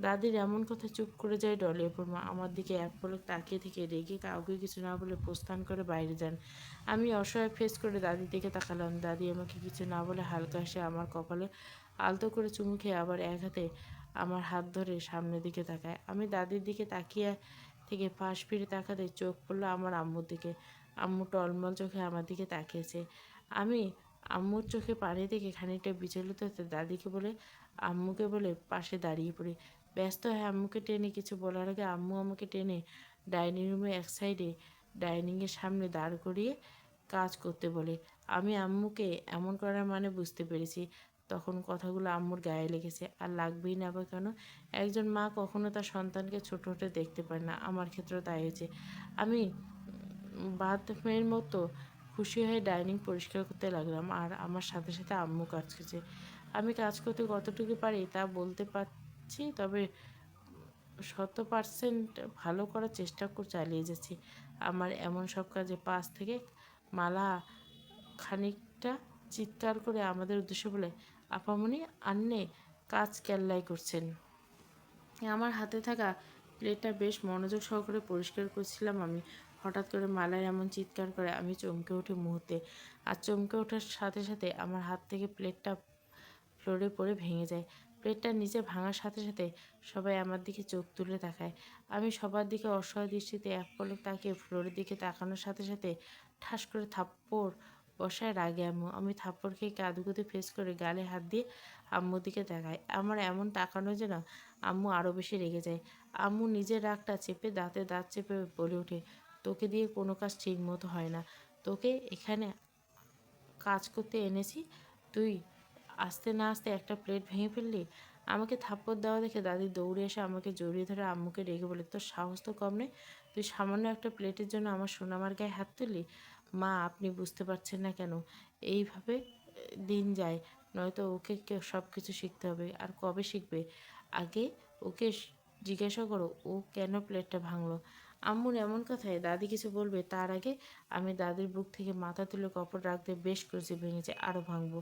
দাদির এমন কথা চুপ করে যায় ডলি অপুর মা। আমার দিকে এক পলক তাকিয়ে থেকে রেগে কাউকে কিছু না বলে প্রস্থান করে বাইরে যান। আমি অসহায় ফেস করে দাদির দিকে তাকালাম। দাদি আমাকে কিছু না বলে হালকা হেসে আমার কপালে আলতো করে চুমু খেয়ে আবার এক হাতে আমার হাত ধরে সামনের দিকে তাকায়। আমি দাদির দিকে তাকিয়ে থেকে পাশ ফিরে তাকাতে চোখ পড়লো আমার আম্মুর দিকে। আম্মু টলমল চোখে আমার দিকে তাকিয়েছে। আমি আম্মুর চোখে পানি দেখে খানিকটা বিচলিত হতে আম্মুকে বলে পাশে দাঁড়িয়ে পড়ি। ব্যস্ত হয়ে আম্মুকে টেনে কিছু বলার আগে আম্মু আমাকে টেনে ডাইনিং রুমে এক সাইডে ডাইনিংয়ের সামনে দাঁড় করিয়ে কাজ করতে বলে। আমি আম্মুকে এমন করার মানে বুঝতে পেরেছি। তখন কথাগুলো আম্মুর গায়ে লেগেছে। আর লাগবেই না বা কেন? একজন মা কখনো তার সন্তানকে ছোট হতে দেখতে পারে না। আমার ক্ষেত্রেও তাই হয়েছে। আমি বাথরুমের মতো খুশি হয়ে ডাইনিং পরিষ্কার করতে লাগলাম। আর আমার সাথে সাথে আম্মু কাজ করছে। আমি কাজ করতে কতটুকু পারি তা বলতে পারছি, তবে 100% ভালো করার চেষ্টা করে চালিয়ে যাচ্ছি। আমার এমন সব কাজে পাশ থেকে মালা খানিকটা চিৎকার করে আমাদের উদ্দেশ্য বলে, আপামনি আন্নে কাজ কেল্লাই করছেন। আমার হাতে থাকা প্লেটটা বেশ মনোযোগ সহকারে পরিষ্কার করছিলাম আমি। হঠাৎ করে মালার এমন চিৎকার করে আমি চমকে উঠি মুহূর্তে। আর চমকে ওঠার সাথে সাথে আমার হাত থেকে প্লেটটা ফ্লোরে পড়ে ভেঙে যায়। প্লেটটা নিচে ভাঙার সাথে সাথে সবাই আমার দিকে চোখ তুলে তাকায়। আমি সবার দিকে অসহায় দৃষ্টিতে এক পলক তাকিয়ে ফ্লোরের দিকে তাকানোর সাথে সাথে ঠাস করে থাপ্পড় বসায় রাগে আম্মু। আমি থাপ্পড় খেয়ে কাঁদুকুদে ফেস করে গালে হাত দিয়ে আম্মুর দিকে তাকাই। আমার এমন তাকানো যেন আম্মু আরও বেশি রেগে যায়। আম্মু নিজের রাগটা চেপে দাঁতে দাঁত চেপে বলে ওঠে, তোকে দিয়ে কোনো কাজ ঠিক মতো হয় না। তোকে এখানে কাজ করতে এনেছি, তুই আসতে না আসতে একটা প্লেট ভেঙে ফেললি। আমাকে থাপ্পড় দেওয়া দেখে দাদি দৌড়ে এসে আমাকে জড়িয়ে ধরে আম্মুকে রেগে বলে, তোর সাহস তো কম নেই, তুই সামান্য একটা প্লেটের জন্য আমার সোনামার গায়ে হাত তুললি। মা, আপনি বুঝতে পারছেন না কেন? এইভাবে দিন যায়, নয়তো ওকে সব কিছু শিখতে হবে। আর কবে শিখবে? আগে ওকে জিজ্ঞাসা করো ও কেন প্লেটটা ভাঙলো। আম্মুর এমন কথায় দাদি কিছু বলবে তার আগে আমি দাদির বুক থেকে মাথা তুলে কপড় রাখতে বেশ করেছি, ভেঙেছে, আরও ভাঙবো।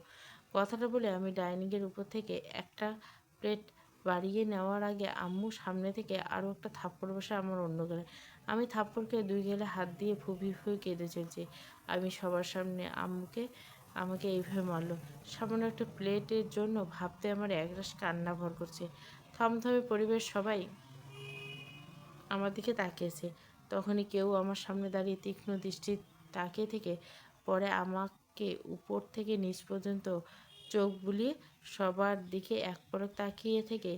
কথাটা বলে আমি ডাইনিংয়ের উপর থেকে একটা প্লেট বাড়িয়ে নেওয়ার আগে আম্মু সামনে থেকে আরও একটা থাপ্পড় বসে আমার অন্য গালে। আমি থাপ্পড়কে দুই গেলে হাত দিয়ে ফুপি ফুপি কেঁদে চলছি। আমি সবার সামনে আমাকে এইভাবে মারলো সামান্য একটা প্লেটের জন্য, ভাবতে আমার একরাশ কান্না ভর করছে। থমথমে পরিবেশ, সবাই আমার দিকে তাকিয়েছে। তখনই কেউ আমার সামনে দাঁড়িয়ে তীক্ষ্ণ দৃষ্টি তাকিয়ে থেকে পরে আমাকে উপর থেকে নিচ পর্যন্ত চোখ বুলিয়ে সবার দিকে এক পলক তাকিয়ে থেকে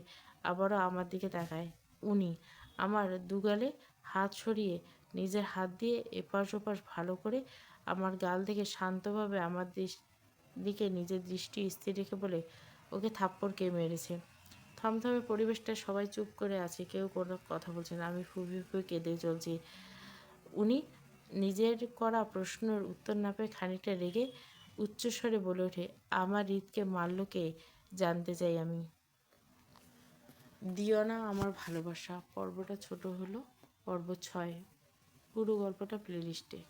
আবারও আমার দিকে তাকায়। উনি আমার দুগালে হাত সরিয়ে নিজের হাত দিয়ে এপাশ ওপাশ ভালো করে আমার গাল থেকে শান্তভাবে আমার দিকে নিজের দৃষ্টি স্থির রেখে বলে, ওকে থাপ্পড় কে মেরেছে? থমথমে পরিবেশটা, সবাই চুপ করে আছে, কেউ কোনো কথা বলছে না। আমি ফুঁপিয়ে ফুঁপিয়ে কেঁদে চলছি। উনি নিজের করা প্রশ্নের উত্তর না পেয়ে খানিকটা রেগে উচ্চস্বরে বলে ওঠে, আমার হৃদকে মারল কে জানতে চাই আমি। দিও না আমার ভালোবাসা পর্বটা ছোট হলো, পর্ব 6। পুরো গল্পটা প্লেলিস্টে।